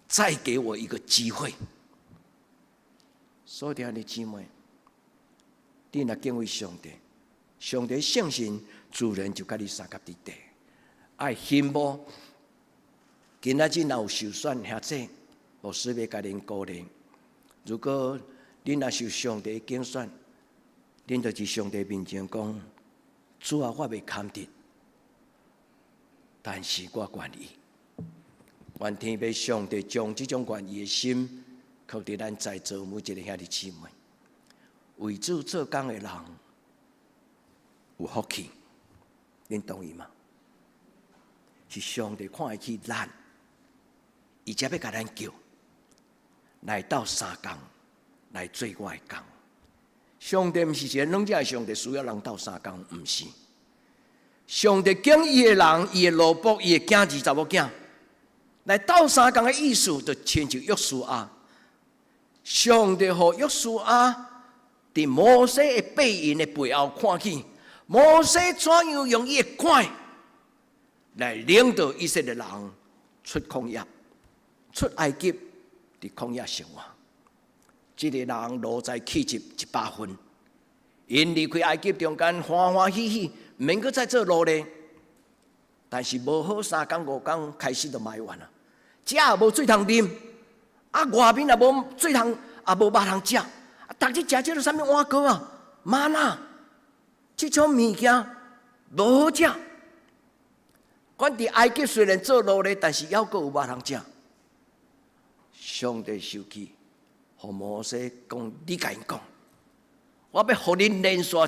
再给我一个机会。所以弟兄姊妹，你若敬畏上帝，上帝圣神自然就甲你三甲伫地。爱信无？今仔日若有受选兄弟，牧师要甲恁鼓励。如果恁若受上帝拣选，恁就是上帝面前讲：主啊，我袂堪得，但是我愿意。愿天父上帝将这种愿意的心，刻伫咱在座每一个兄弟姊妹。为主做工的人有福气，恁同意吗？是上帝看会起咱，伊才要甲咱叫来到三工来做我的工。上帝毋是一个软弱的上帝，需要人斗三工，毋是。上帝拣伊的人，伊的奴仆，伊的囝儿查某囝，来斗三工的意思，就亲像约书亚。上帝予约书亚伫摩西的背影的背后看见，摩西怎样用伊的拐来领导以色列人出曠野、出埃及，伫旷野生活。这个人落在气质100分，因离开埃及中间欢欢喜喜，毋免阁再做奴隶。但是无好3工5工开始就埋怨了，食也无水通啉，外面也无水通，也无肉通食，逐日食这个啥物碗糕啊、玛纳，这种物件无好食。阮伫埃及虽然做奴隶，但是还阁有肉通食。上帝生气。和摩西讲：“你甲因讲，我要互恁连续食肉，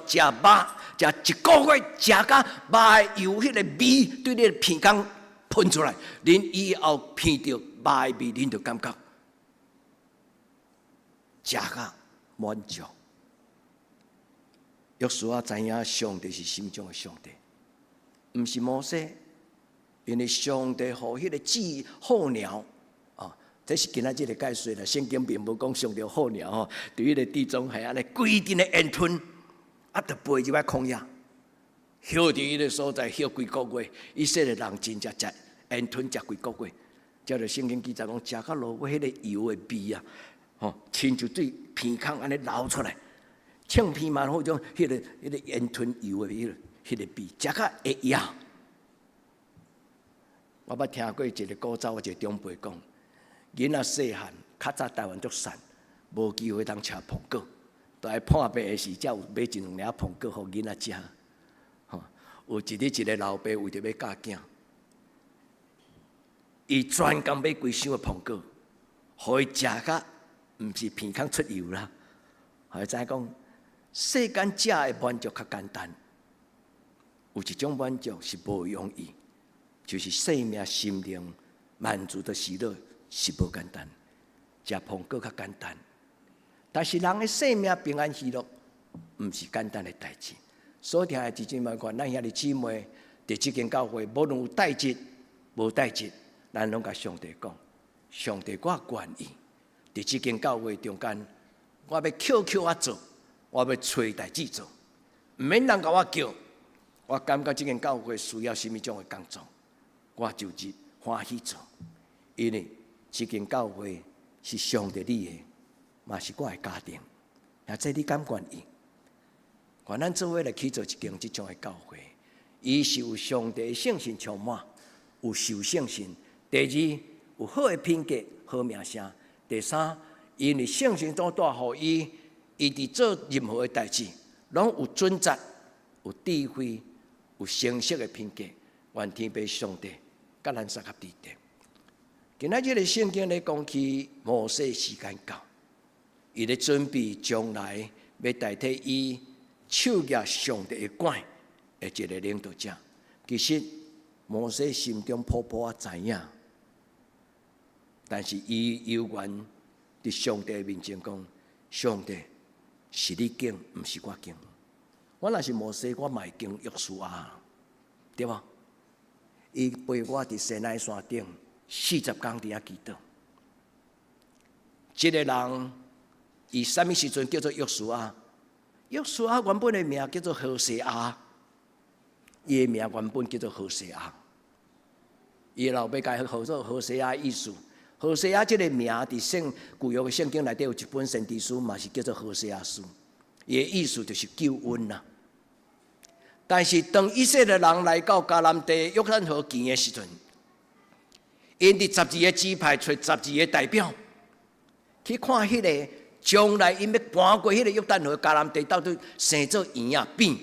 食1个月，食到肉由迄个味对你的鼻孔喷出来，恁以后闻到肉的味，恁就感觉食到满足。”约书亚知影上帝是心中的上帝，毋是摩西，因为上帝互迄个记候鸟。这是今仔日的解说啦，圣经并无讲上帝好鸟吼，对迄个地中海安尼规定的烟吞，就飞入来旷野，歇伫迄个所在歇几个月，以色列人真正食烟吞食几个月，照着圣经记载讲，食到落尾迄个油的味啊，亲像对鼻孔安尼流出来，呛鼻嘛好种迄个烟吞油的迄个味，食到会哑。我捌听过一个古早一个长辈讲。囡仔细汉，较早台湾足散，无机会通吃苹果，都爱破病的时才有买1-2粒苹果互囡仔食。有一日一个老爸为着要教囝，伊专工买规箱的苹果，互伊食甲毋是鼻孔出油啦。互伊知影讲，世间食的满足较简单，有一种满足是无容易，就是生命心灵满足的喜乐。是无简单，食苹果较简单，但是人的生命平安喜乐，毋是简单的代志。所以听的弟兄们看，咱兄弟姊妹伫即间教会，无论有代志无代志，咱拢甲上帝讲：上帝，我愿意伫即间教会中间，我要QQ啊做，我要找代志做，毋免人甲我叫。我感觉即间教会需要什么种的工作，我就欢喜做，因为。这间教会是上帝你的，嘛是我的家庭。那这你敢愿意？愿咱做伙来去做一间这种的教会，伊是有上帝的圣神充满，有受圣神。第二，有好的品格、好名声。第三，因为圣神所带予伊，伊伫做任何的代志，拢有准则、有智慧、有成熟的品格。愿天父上帝甲咱三合伫地。今仔日的圣经咧讲起摩西时间到，伊咧准备将来要代替伊手握上帝的管的一个领导者。其实摩西心中普普知影，但是伊犹原伫上帝面前讲：上帝是你敬，毋是我敬。我若是摩西，我嘛会敬约书亚。对无？伊陪我伫西奈山顶40天伫遐祈祷。这个人伊啥物时阵叫做约书亚？约书亚原本的名叫做何西阿，伊的名原本叫做何西阿。伊老爸甲伊号做何西阿意思。何西阿这个名伫旧约的圣经内底有一本先知书，嘛是叫做何西阿书。伊的意思就是救恩啦。但是当以色列人来到迦南地约旦河墘的时阵，因伫12个支派找12个代表去看迄个将来因要搬过迄个约旦河迦南地到底生做圆啊扁。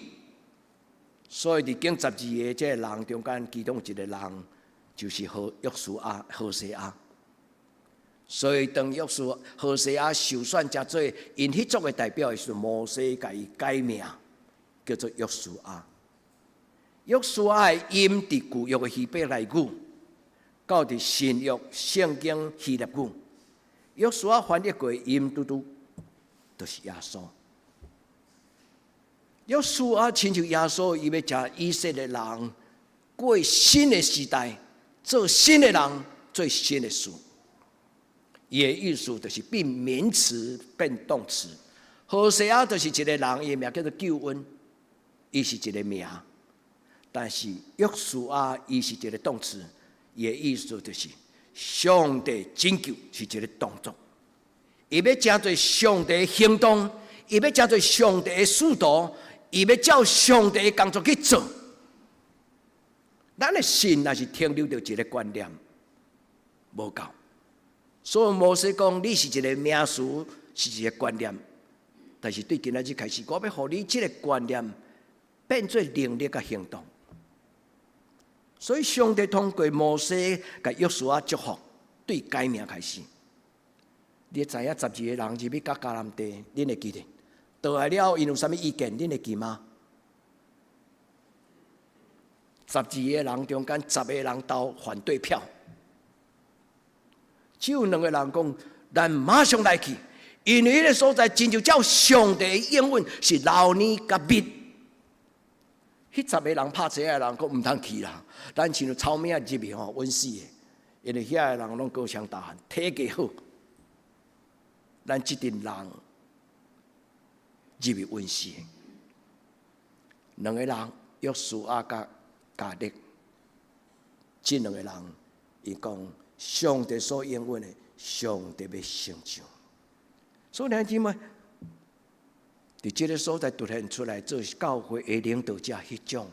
所以伫经12个这个人中间，其中一个人就是约书亚何西阿。所以当何西阿受选成做因迄族的代表的时候，摩西甲伊改名叫做约书亚。约书亚的音伫旧约的希伯来语，到伫新约圣经希腊语，约书亚翻译过音嘟嘟，就是耶稣。约书亚亲像耶稣，伊要将以色列人过新的时代，做新的人，做新的事。伊的意思就是变名词变动词。何西阿就是一个人，伊的名叫做救恩，伊是一个名。但是约书亚伊是一个动词，伊的意思就是上帝拯救是一个动作，伊要真做上帝的行动，伊要真做上帝的使徒，伊要照上帝的工作去做。咱的心若是停留着一个观念，无够。所以摩西讲，你是一个名词，是一个观念，但是对今仔日开始，我要互你这个观念变做能力甲行动。所以上帝通过摩西甲约书亚祝福，对改名开始。你知影12个人入去到迦南地，恁会记得？倒来了，因有啥物意见？恁会记吗？12个人中间10个人投反对票，只有2个人讲：咱马上来去，因为迄个所在真就照上帝的应允，是老年甲密。迄10个人拍车的人讲毋通去啦，咱像草命入去吼，稳死的。因为遐个人拢高强大汉，体格好，咱即阵人入去稳死的。2个人约书亚甲迦勒，这2个人伊讲上帝所应允的，上帝要成就。所以弟兄姊妹，伫这个所在凸显出来，做教会的领导者迄种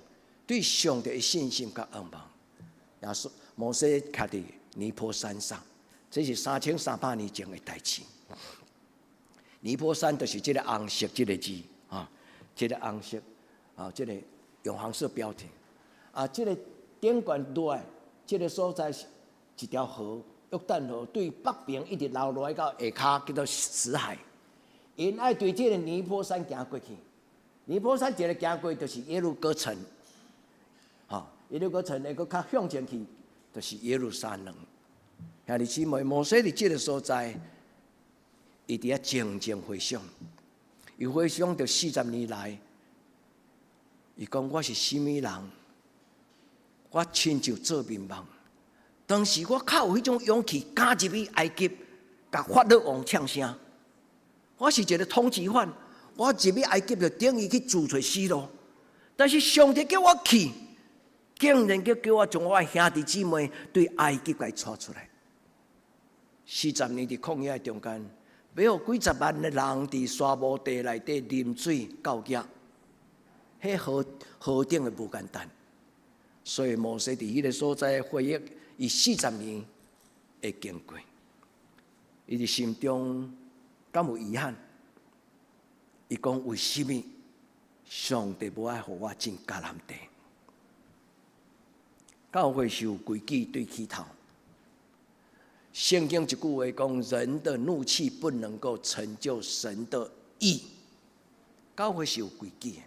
对上帝的信心甲仰望。耶稣摩西徛伫尼泊山上，这是3300年前的代志。尼泊山就是这个红色这个字啊，这个红色啊，这个用红色标题啊，这个顶悬落来，这个所在一条河，约旦河对北边一直流落来到下骹，叫做死海。因爱对这个尼泊山行过去，尼泊山一个行过就是耶路哥城，耶路哥城那个较向前去，就是耶路撒冷。兄弟姊妹，摩西伫这个所在，伊伫遐静静回想，伊回想着40年来，伊讲我是什么人，我亲像做面梦。当时我较有迄种勇气，敢入去埃及，甲法老王呛声。我是一个通缉犯，我入去埃及就等于去自找死路。但是上帝叫我去，竟然叫我将我兄弟姊妹对埃及给带出来。40年伫旷野中间，要有几十万的人伫沙漠地内底啉水到野，迄河顶的无简单。所以摩西伫迄个所在回忆，伊40年会经过，伊伫心中敢有遗憾？伊讲为什么上帝无爱互我进迦南地？教会是有规矩对起头。圣经一句话讲：人的怒气不能够成就神的义。教会是有规矩的。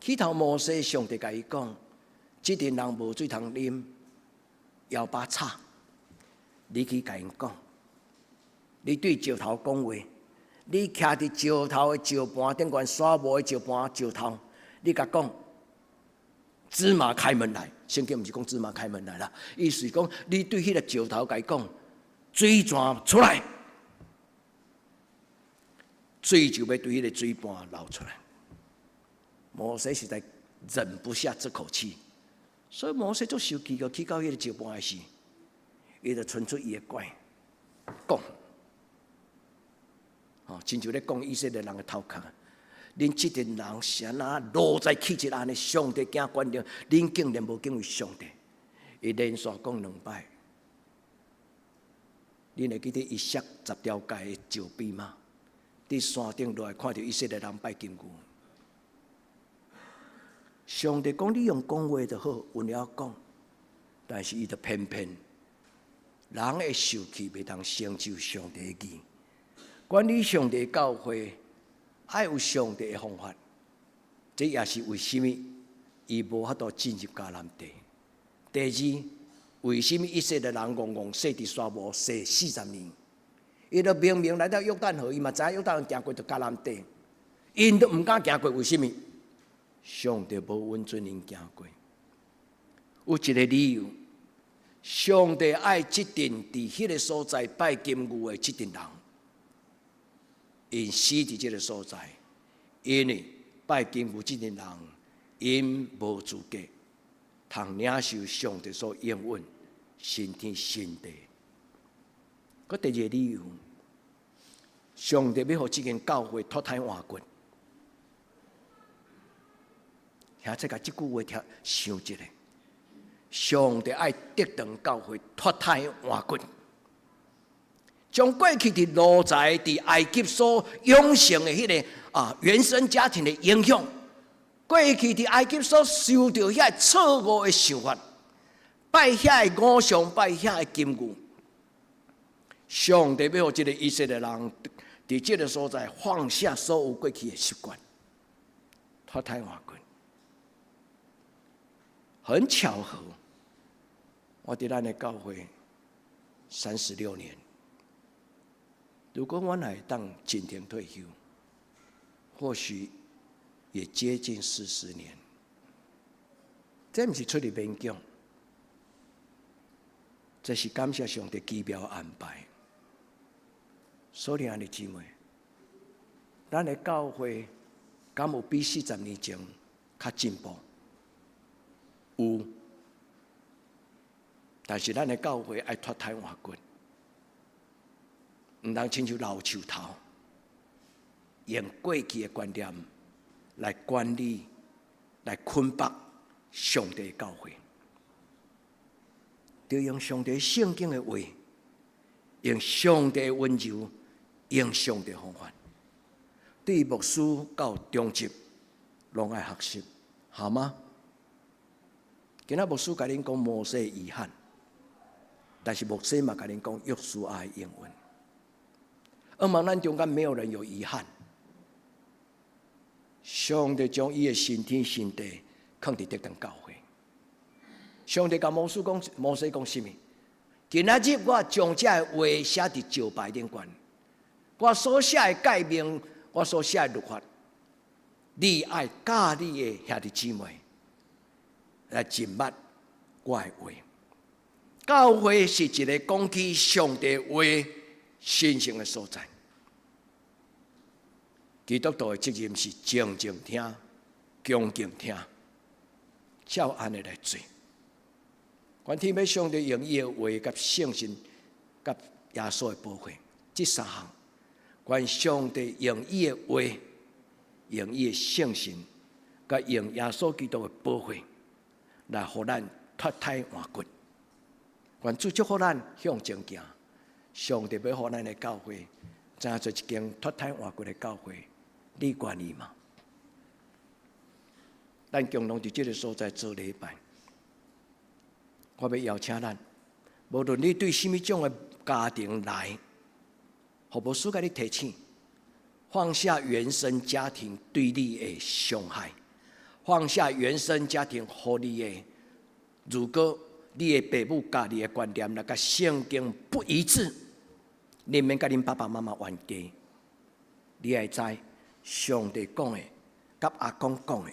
起头摩西，上帝甲伊讲：这阵人无水通啉，摇把叉，你去甲因讲。你对石头讲话，你徛伫石头的石盘顶悬沙漠的石盘石头，你甲讲，芝麻开门来，圣经不是讲芝麻开门来啦，意思是讲你对迄个石头甲伊讲，水泉出来，水就要对迄个水盘流出来。摩西实在忍不下这口气，所以摩西做受气个，去到迄个石盘的时，伊就伸出伊的拐，讲，亲像咧讲以色列人的头壳。恁这群人是安那落在气质安尼，上帝惊管着，恁竟然无敬畏上帝。伊连续讲2摆，恁会记得伊摔10条街的石碑吗？伫山顶落来看到以色列人拜金牛。上帝讲你用讲话就好，有了讲，但是伊就偏偏人的受气袂当成就上帝的义。管理上帝教会。爱有上帝的方法，这也是为什么伊无法度进入迦南地。第二，为什么以色列人戆戆洗伫沙漠洗40年？伊就明明来到约旦河，伊嘛知影约旦河行过就迦南地，因都毋敢行过，为什么？上帝无允准因行过。有一个理由，上帝爱即群伫迄个所在拜金牛的即群人。因死伫这个所在，因为拜金牛这群人，因无资格通领受上帝所应允新天新地。佮第二个理由，上帝要互这间教会脱胎换骨。遐再甲即句话听想一下，上帝爱得当教会脱胎换骨。将过去伫奴才伫埃及所养成的迄个原生家庭的影响，过去伫埃及所受到遐错误的想法，拜遐的偶像，拜遐的金牛，上帝要互这个以色列人伫这个所在放下所有过去的习惯，脱胎换骨。很巧合，我伫咱的教会36年。如果我乃当今天退休，或许也接近40年。这不是出于勉强，这是感谢上帝奇妙安排。所以，兄弟姊妹，咱的教会敢有比40年前较进步？有，但是咱的教会爱脱胎换骨。毋通亲像老树头，用过去的观念来管理、来捆绑上帝的教会，就用上帝圣经的话，用上帝的温柔，用上帝的方法。对牧师到中级，拢爱学习，好吗？今仔牧师甲恁讲摩西遗憾，但是牧师嘛甲恁讲约书亚的应允。而望咱中间没有人有遗憾，上帝将伊的新天新地放伫这间教会。上帝甲摩西讲什么？今仔日我将这话写伫石牌顶悬，我所写的诫命，我所写的律法，你爱教你的兄弟姊妹来尽捌我的话。教会是一个讲起上帝话神圣的所在。基督徒的责任是静静听、恭敬听，照安尼来做。愿天要上帝用伊的话、甲圣心、甲耶稣的保护，这3项，愿上帝用伊的话、用伊的圣心，甲用耶稣基督的保护，来互咱脱胎换骨。愿主祝福咱向前行。上帝要互咱的教会，知影做一间脱胎换骨的教会，你愿意吗？咱共同伫这个所在做礼拜。我要邀请咱，无论你对什么种的家庭来，互牧师甲你提醒，放下原生家庭对你的伤害，放下原生家庭互你的，如果你的父母家己的观念来甲圣经不一致，你免甲恁爸爸妈妈冤家。你爱知上帝讲的，甲阿公讲的，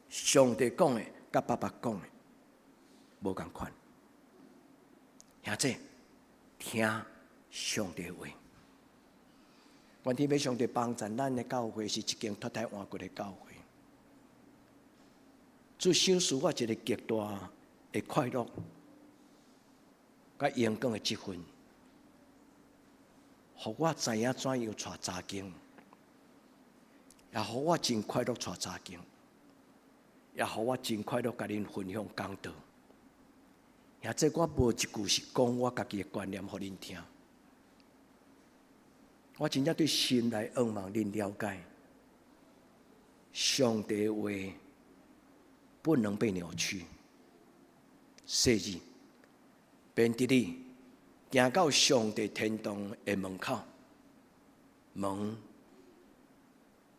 上帝讲的，甲爸爸讲的无共款。兄弟，听上帝话。愿天父上帝帮助咱的教会是一间脱胎换骨的教会。主赏赐我一个极大的快乐，甲阳光的积分，互我知影怎样带查经，也互我真快乐带查经，也互我真快乐甲恁分享讲道。也这我无一句是讲我家己的观念，互恁听。我真正对心来仰望恁了解，上帝的话不能被扭曲。设计便伫你行到上帝天堂的门口，门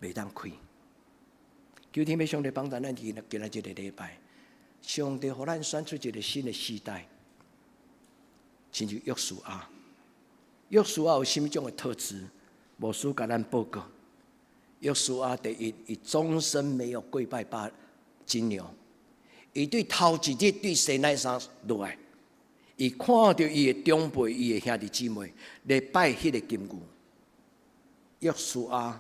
袂当开。求天父上帝帮助咱今仔日这个礼拜，上帝互咱选出一个新的时代，亲像约书亚。约书亚有什么种的特质？牧师甲咱报告。约书亚第一，伊终身没有跪拜金牛。伊对头一日对西奈山落来，伊看到伊的长辈、伊的兄弟姊妹来拜迄个金牛。约书亚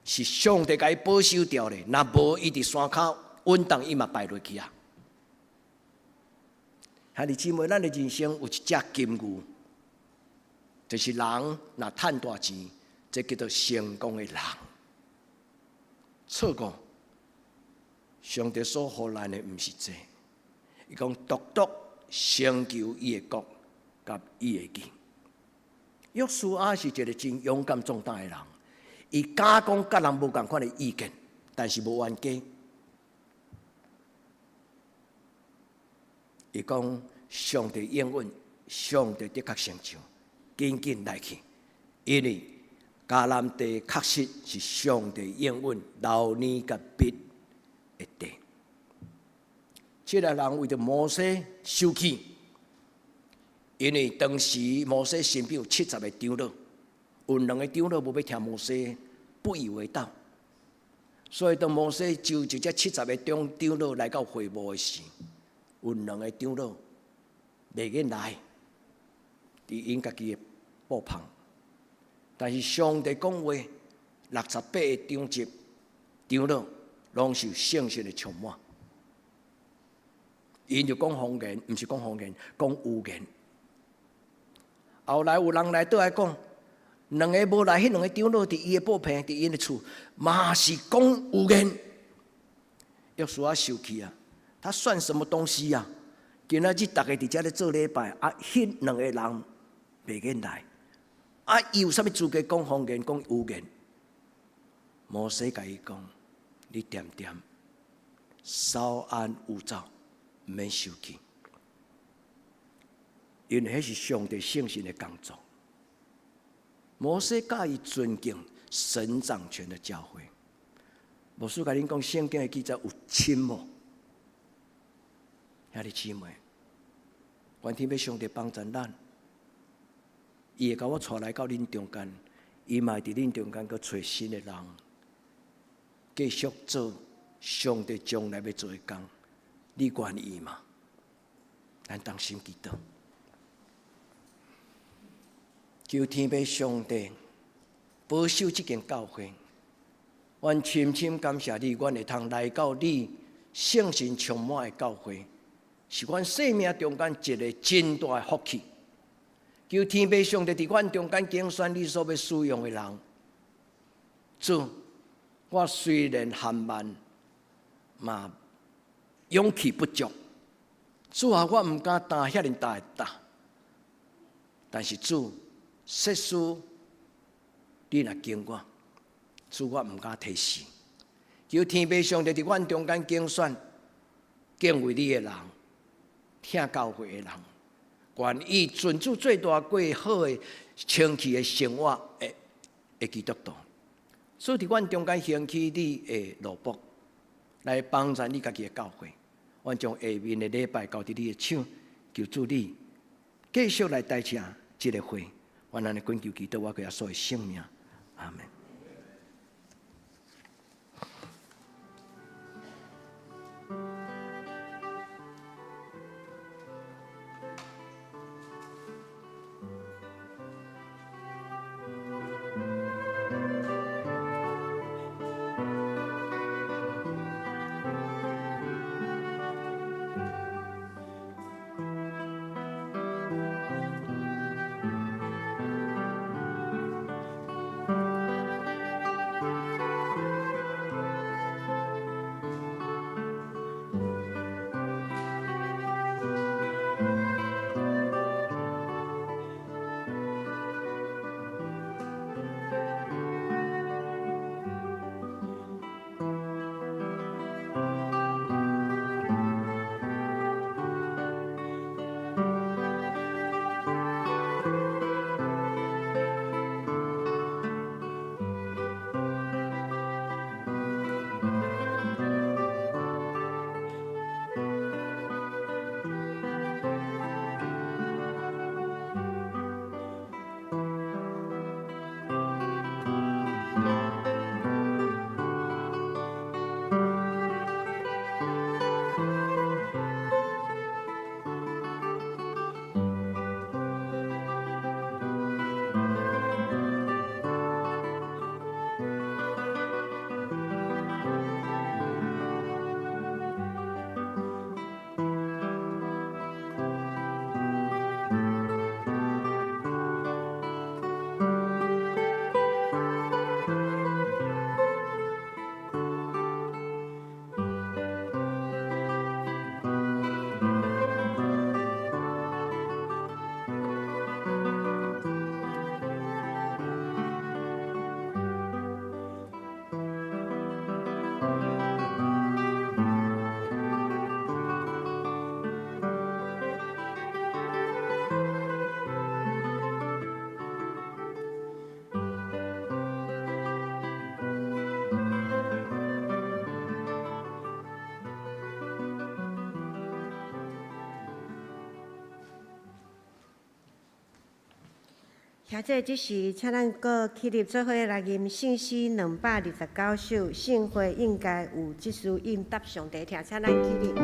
是上帝甲伊保守掉的，若无伊伫山口稳当，伊嘛拜落去啊。兄弟姊妹，咱的人生有一只金牛。就是人若赚大钱，这叫做成功的人。错误，上帝所予咱的毋是这。伊讲独独成就伊的国，甲伊的义。约书亚是一个真勇敢壮大的人，伊敢讲甲人无共款的意见，但是无冤家。伊讲上帝应允，上帝的确成就。紧紧来去，因为迦南地确实是上帝应允流年甲必的地。这个人为着摩西受气，因为当时摩西身边有70个长老，有2个长老无要听摩西，不以为道。所以当摩西就这70个长老来到会幕的时，有2个长老袂愿来，伫因家己的布棚，但是上帝讲话，68个长级长老拢是圣神的充满，因就讲方言，毋是讲方言，讲有言。后来有人来倒来讲，2个无来，迄2个长老伫伊的布棚，伫因的厝，嘛是讲有言。约书亚生气啊，他算什么东西啊？今仔日大家伫遮咧做礼拜，迄2个人袂愿来。伊有啥物资格讲方言、讲有言？摩西甲伊讲：你点点，稍安勿躁，毋免生气，因为迄是上帝圣神的工作。摩西介意尊敬神掌权的教会。牧师甲恁讲，圣经的记载有深无？兄弟姊妹，愿天父上帝帮助咱。伊会甲我带来到恁中间，伊嘛伫恁中间，佮找新的人，继续做上帝将来要做的工。你愿意吗？咱同心祈祷，求天父上帝保守这间教会。阮深深感谢你，阮会通来到你圣神充满的教会，是阮生命中间一个真大的福气。求天父上帝伫阮中间拣选你所要使用的人。主，我虽然含慢，嘛勇气不足。主啊，我毋敢担遐尼大的担。但是主，设施你若经我，主我毋敢提示。求天父上帝伫阮中间拣选敬畏你的人，听教会的人。愿意尊主最大过好的清气的生活的基督徒，所以伫阮中间兴起你的路卜，来帮助你家己的教会。阮将下面的礼拜交伫你的手，求主你继续来带领这个会。阮安尼恳求祈祷，我耶稣的圣名，阿门。兄弟，即时请咱搁起立做伙来吟圣诗229首，圣会应该有即首应答上帝听，请咱起立。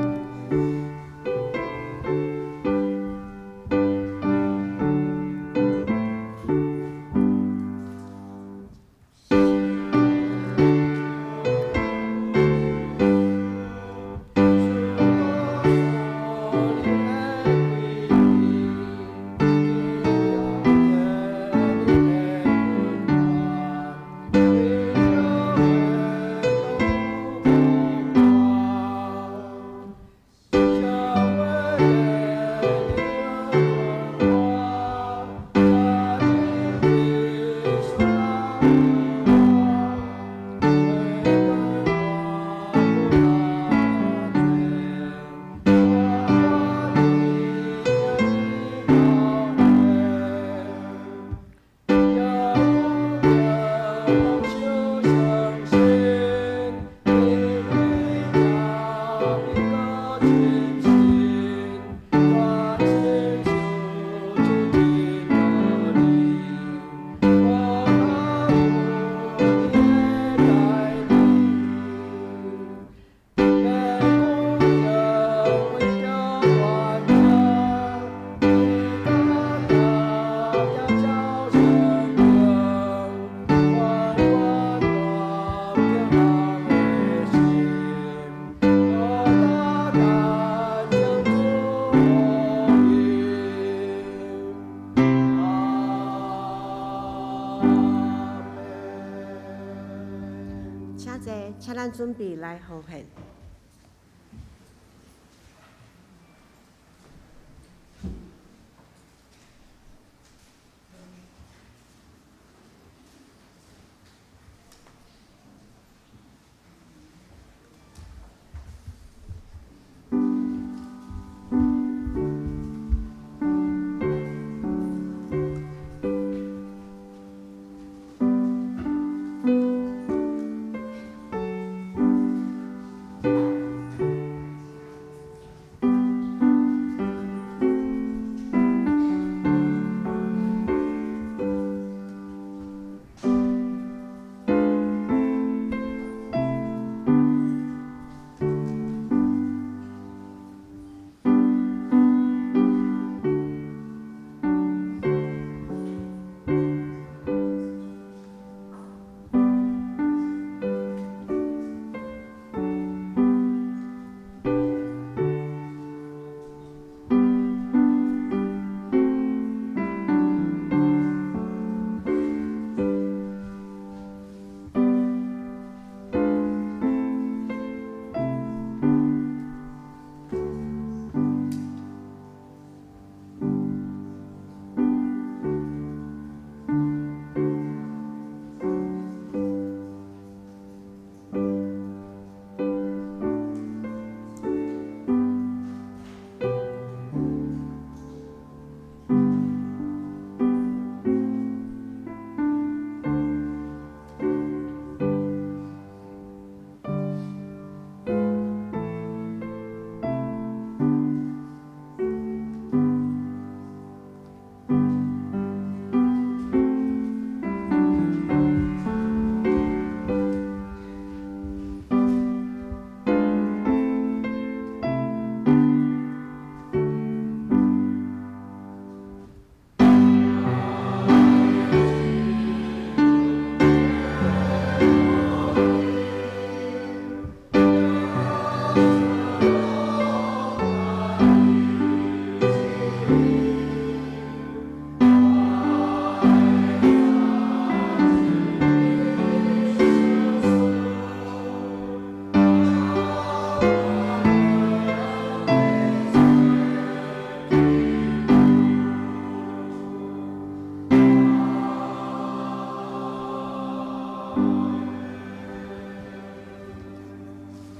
请咱准备来奉献。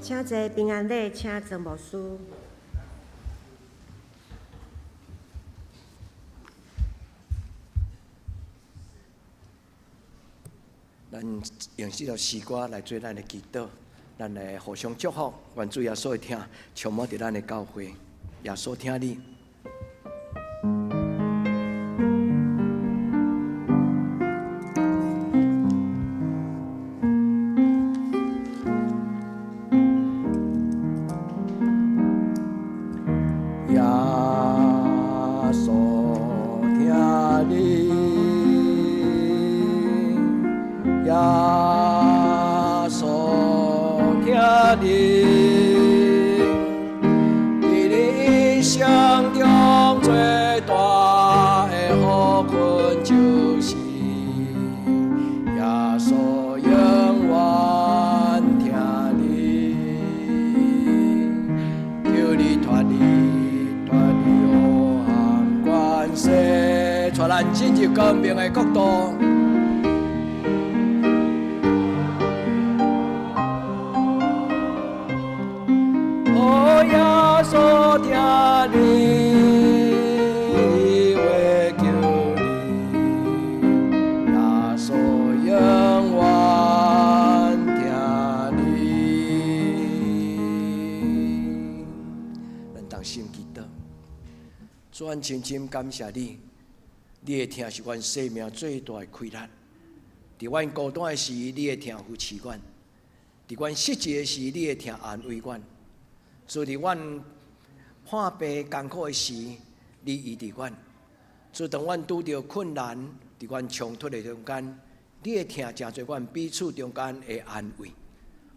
请坐平安礼，请曾牧师。咱用这条诗歌来做咱的祈祷，咱来互相祝福，愿主耶稣会听，充满伫咱的教会，耶稣听你。你，耶稣听你，伫你生中最大的福分就是耶稣永远听你，求你脱离黑暗关系，带咱进入光明的国度。所听你话求你，耶稣永远听你。咱同心祈祷，主，阮深深感谢你，你的听是阮生命最大的快乐。伫阮孤单的时，你的听扶持阮；伫阮失志的时，你的听安慰阮。主，伫阮患病艰苦的时，你医治阮；主，当阮拄着困难，伫阮冲突的中间，你会听真侪阮彼此中间的安慰。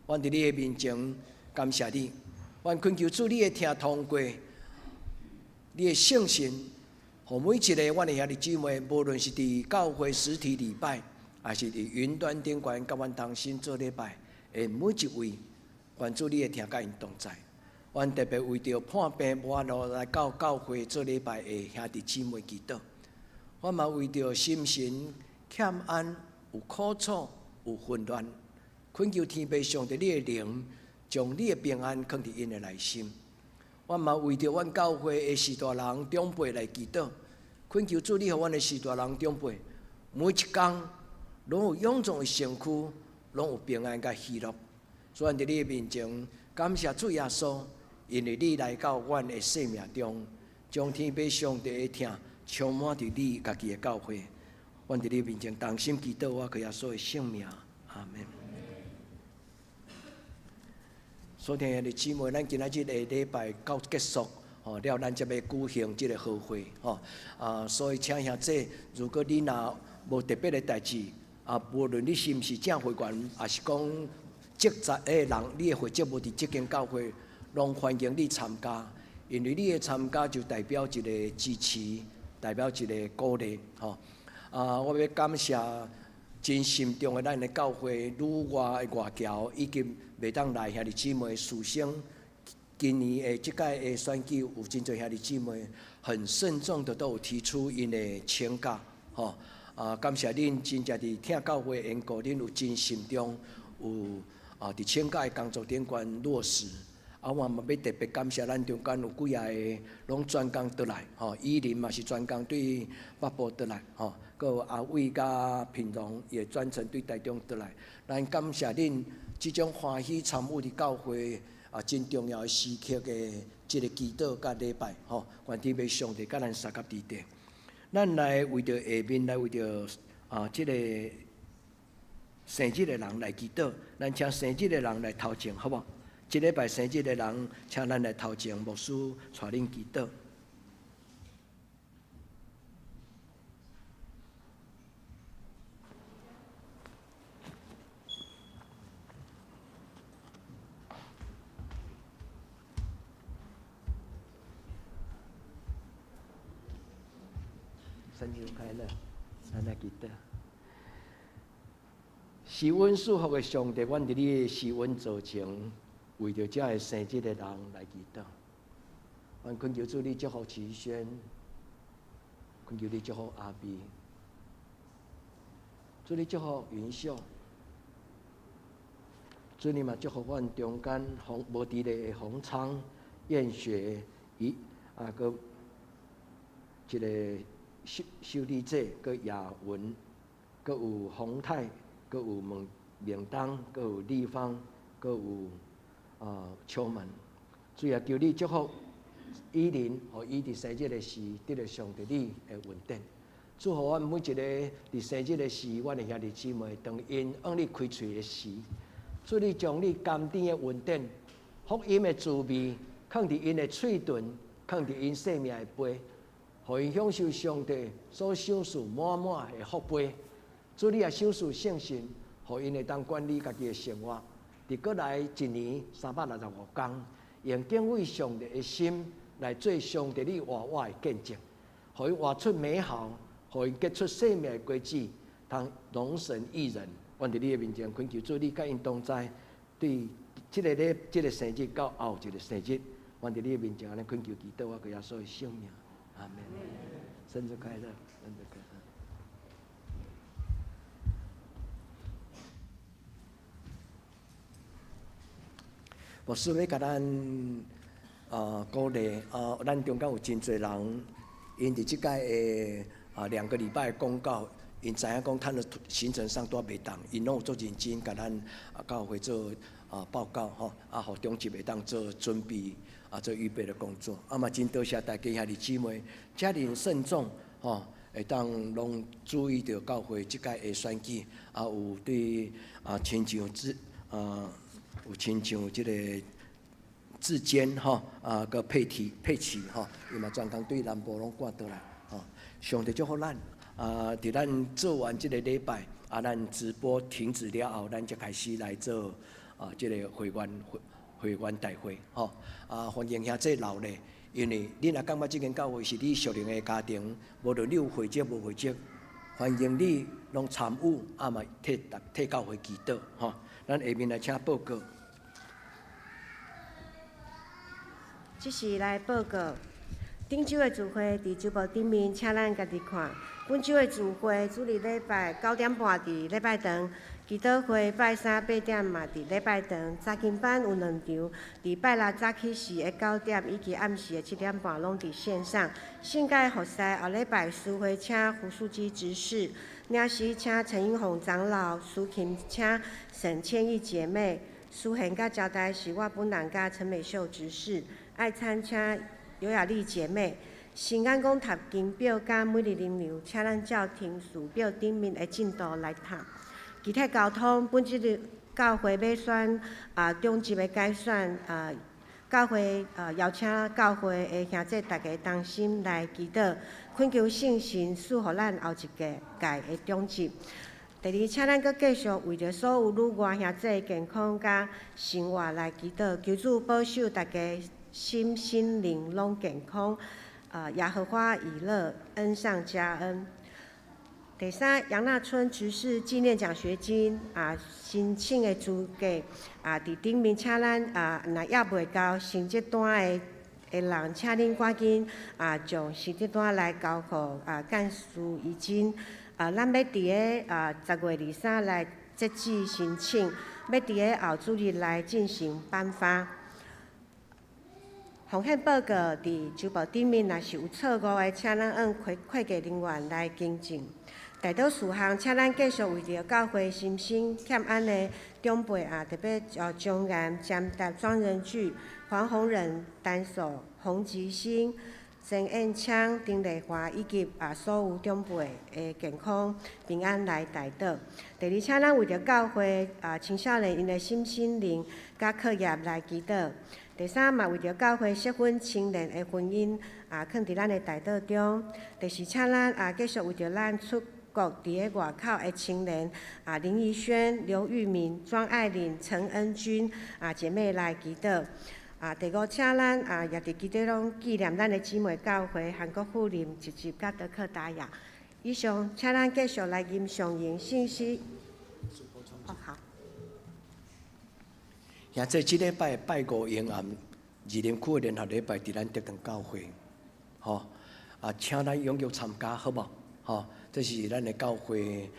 阮伫你的面前感谢你，阮恳求主，你会听通过你的圣心，互每一个阮的兄弟姊妹，无论是伫教会实体礼拜，还是伫云端顶悬甲阮同心做礼拜的每一位，愿主你会听甲因同在。阮特别为着患病无法度来到教会做礼拜的兄弟姊妹祈祷，我嘛为着心神欠安、有苦楚、有混乱，恳求天父上帝你的灵，将你的平安放伫因的内心。我嘛为着阮教会的士大人长辈来祈祷，恳求主你互阮的士大人长辈，每一天拢有臃肿的身躯，拢有平安甲喜乐。所以伫你的面前，感谢主耶稣。因为你来到阮的生命中，将天父上帝的听充满伫你家己的教会。阮伫你面前同心祈祷，我靠耶稣的圣名，阿门。所听的姊妹，咱今仔日的礼拜到结束，了咱才要举行这个好会，所以请兄弟，如果你若无特别的代志，无论你是毋是正会员，还是讲职责的人，你的会籍无伫这间教会。拢欢迎你参加，因为你的参加就代表一个支持，代表一个鼓励，我要感谢真心中的咱的教会女外的外侨以及袂当来兄弟姊妹师生，今年的即届的选举有真侪兄弟姊妹很慎重的都有提出因的请假，感谢恁真正伫听教会的缘故，恁有真心中有伫请假的工作顶悬落实。我嘛要特别感谢咱中间有几下个拢专工倒来，依林嘛是专工对北部倒来，佮有阿伟甲平荣也专程对台中倒来。咱感谢恁即种欢喜参与伫教会真重要的时刻的即个祈祷甲礼拜，愿天父上帝甲咱三甲伫地。咱来为着下面来为着即个生日的人来祈祷，咱请生日的人来头前，好无？这礼拜生日的人，请咱来头前，牧师带恁祈祷。生日快乐，咱来祈祷。施恩祝福的上帝，阮伫你的施恩座前。为着这个生日的人来祈祷，阮恳求主你祝福齐宣，恳求你祝福阿碧，主你祝福云秀，主你嘛祝福阮中间无伫咧的洪昌、燕雪、个一个修理者，个雅文，个有洪泰，个有明东，个有立方，个有。敲门，主要求你祝福伊琳，和伊伫生日的时得到上帝你的稳定。祝福阮每一个伫生日的时，阮的兄弟姊妹，当因往你开喙的时，主你将你甘甜的稳定、福音的滋味，放伫因的嘴唇，放伫因生命的杯，互因享受上帝所赏赐满满的福杯。主，你也赏赐圣神，互因会当管理家己的生活。伫过来一年365天，用敬畏上帝的心来做上帝你活我的见证，互因活出美好，互因结出生命的果子，通荣神益人。阮伫你的面前恳求主，你甲因同在，对即个生日到后一个生日，阮伫你的面前安尼恳求祈祷，我个耶稣的圣名，阿门。生日快乐，生日快乐。牧师要甲咱鼓励咱中间有真侪人，因伫即届的2个礼拜的公告，因知影讲，他的行程上都袂当，因拢有做认真，甲咱教会做报告吼，互中级会当做准备做预备的工作。嘛真多谢大家兄弟姊妹，遮尔慎重吼，会当拢注意到教会即届的选举，有对亲像有亲像即个志坚吼个佩奇吼，伊嘛专工对南部拢赶倒来吼。上帝祝福咱伫咱做完即个礼拜咱直播停止了后，咱才开始来做即个会员大会吼。欢迎兄弟老咧，因为你若感觉即间教会是你属灵的家庭，无论你有会籍无会籍，欢迎你拢参与嘛替教会祈祷吼。咱下面来请报告。即是来报告，顶周的聚会伫周报顶面，请咱家己看。本周的聚会主日礼拜9点半伫礼拜堂，祈祷会拜三8点嘛伫礼拜堂，查经班有2场，伫拜六早起时的9点以及暗时的7点半拢伫线上。圣介服侍后礼拜私会请胡淑基执事，领诗请陈英宏长老，苏琴请沈千益姐妹，书贤甲交代是我本人甲陈美秀执事。爱餐请尤雅丽姐妹，新安讲读经表甲每日灵粮，请咱照停事表顶面的进度来读。具体交通，本日教会要选中级的改选教会邀请教会的兄弟大家同心来祈祷，恳求圣神赐予咱后一届的中级。第二，请咱阁继续为着所有女外兄弟的健康甲生活来祈祷，求主保守大家心心灵拢健康，耶和华以乐，恩上加恩。第三，杨纳春执事纪念奖学金申请的资格伫顶面，请咱若也未到成绩单的人，请恁赶紧将成绩单来交互干事遗金。咱要伫个10月23来截止申请，要伫个后主日来进行颁发。奉献报告伫周报顶面，若是有错误的，请咱按会计人员来更正。大多事项，请咱继续为着教会心心欠安的长辈特别庄严占答庄仁聚、黄宏仁、丹守、洪吉兴、曾燕昌、丁丽华以及所有长辈的健康平安来代祷。第二，请咱为着教会青少年因的心灵甲课业来祈祷。第三，嘛为着教会适婚青年的婚姻放伫咱的代祷中。第四，请咱继续为着咱出国伫个外口的青年林怡轩、刘玉明、庄爱玲、陈恩君姐妹来祈祷。第五，请咱也伫祈祷中纪念咱的姊妹教会韩国妇人一集甲德克达亚。以上，请咱继续来吟上言信息。好。现在即礼拜拜五营暗二林区的联合礼拜伫咱德堂教会，请咱踊跃参加，好无？这是咱的教会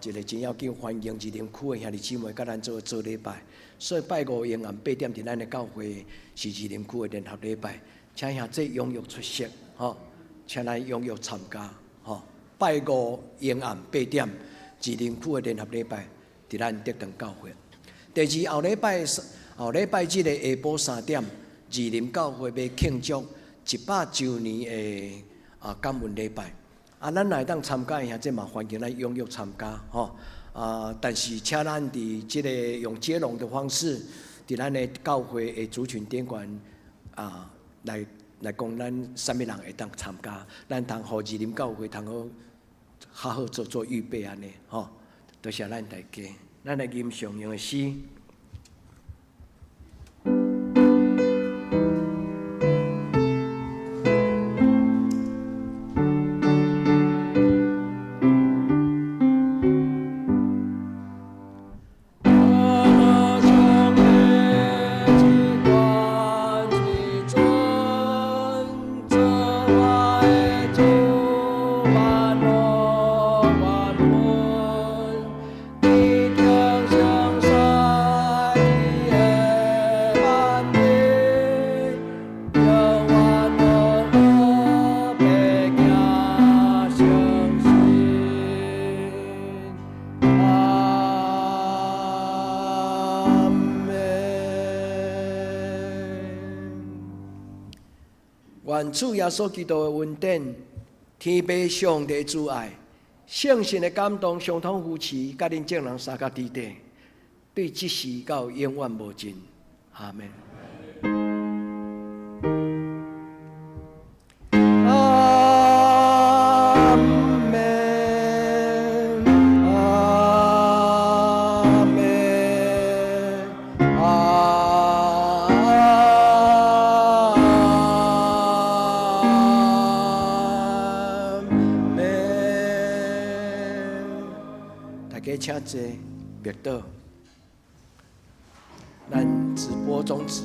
一个真要紧欢迎二林区的兄弟姊妹甲咱做礼拜。所以拜五营暗8点伫咱的教会是二林区的联合礼拜，请兄弟踊跃出席，请咱踊跃参加，拜五营暗8点二林区的联合礼拜伫咱德堂教会。第二，后礼拜即个下晡3点，二林教会要庆祝100周年的感恩礼拜。咱来当参加的，这嘛欢迎咱踊跃参加但是请咱伫即个用接龙的方式，伫咱的教会的族群典馆来来讲，咱什么人会当参加？咱通互二林教会通好好做预备安尼，吼！多谢咱大家，咱来吟上用的诗。愿主耶稣基督的恩典、天父上帝主爱、圣神的感动，相通扶持，甲恁众人三角地底，对即时到永远无尽。阿门。请坐，别倒，咱直播终止。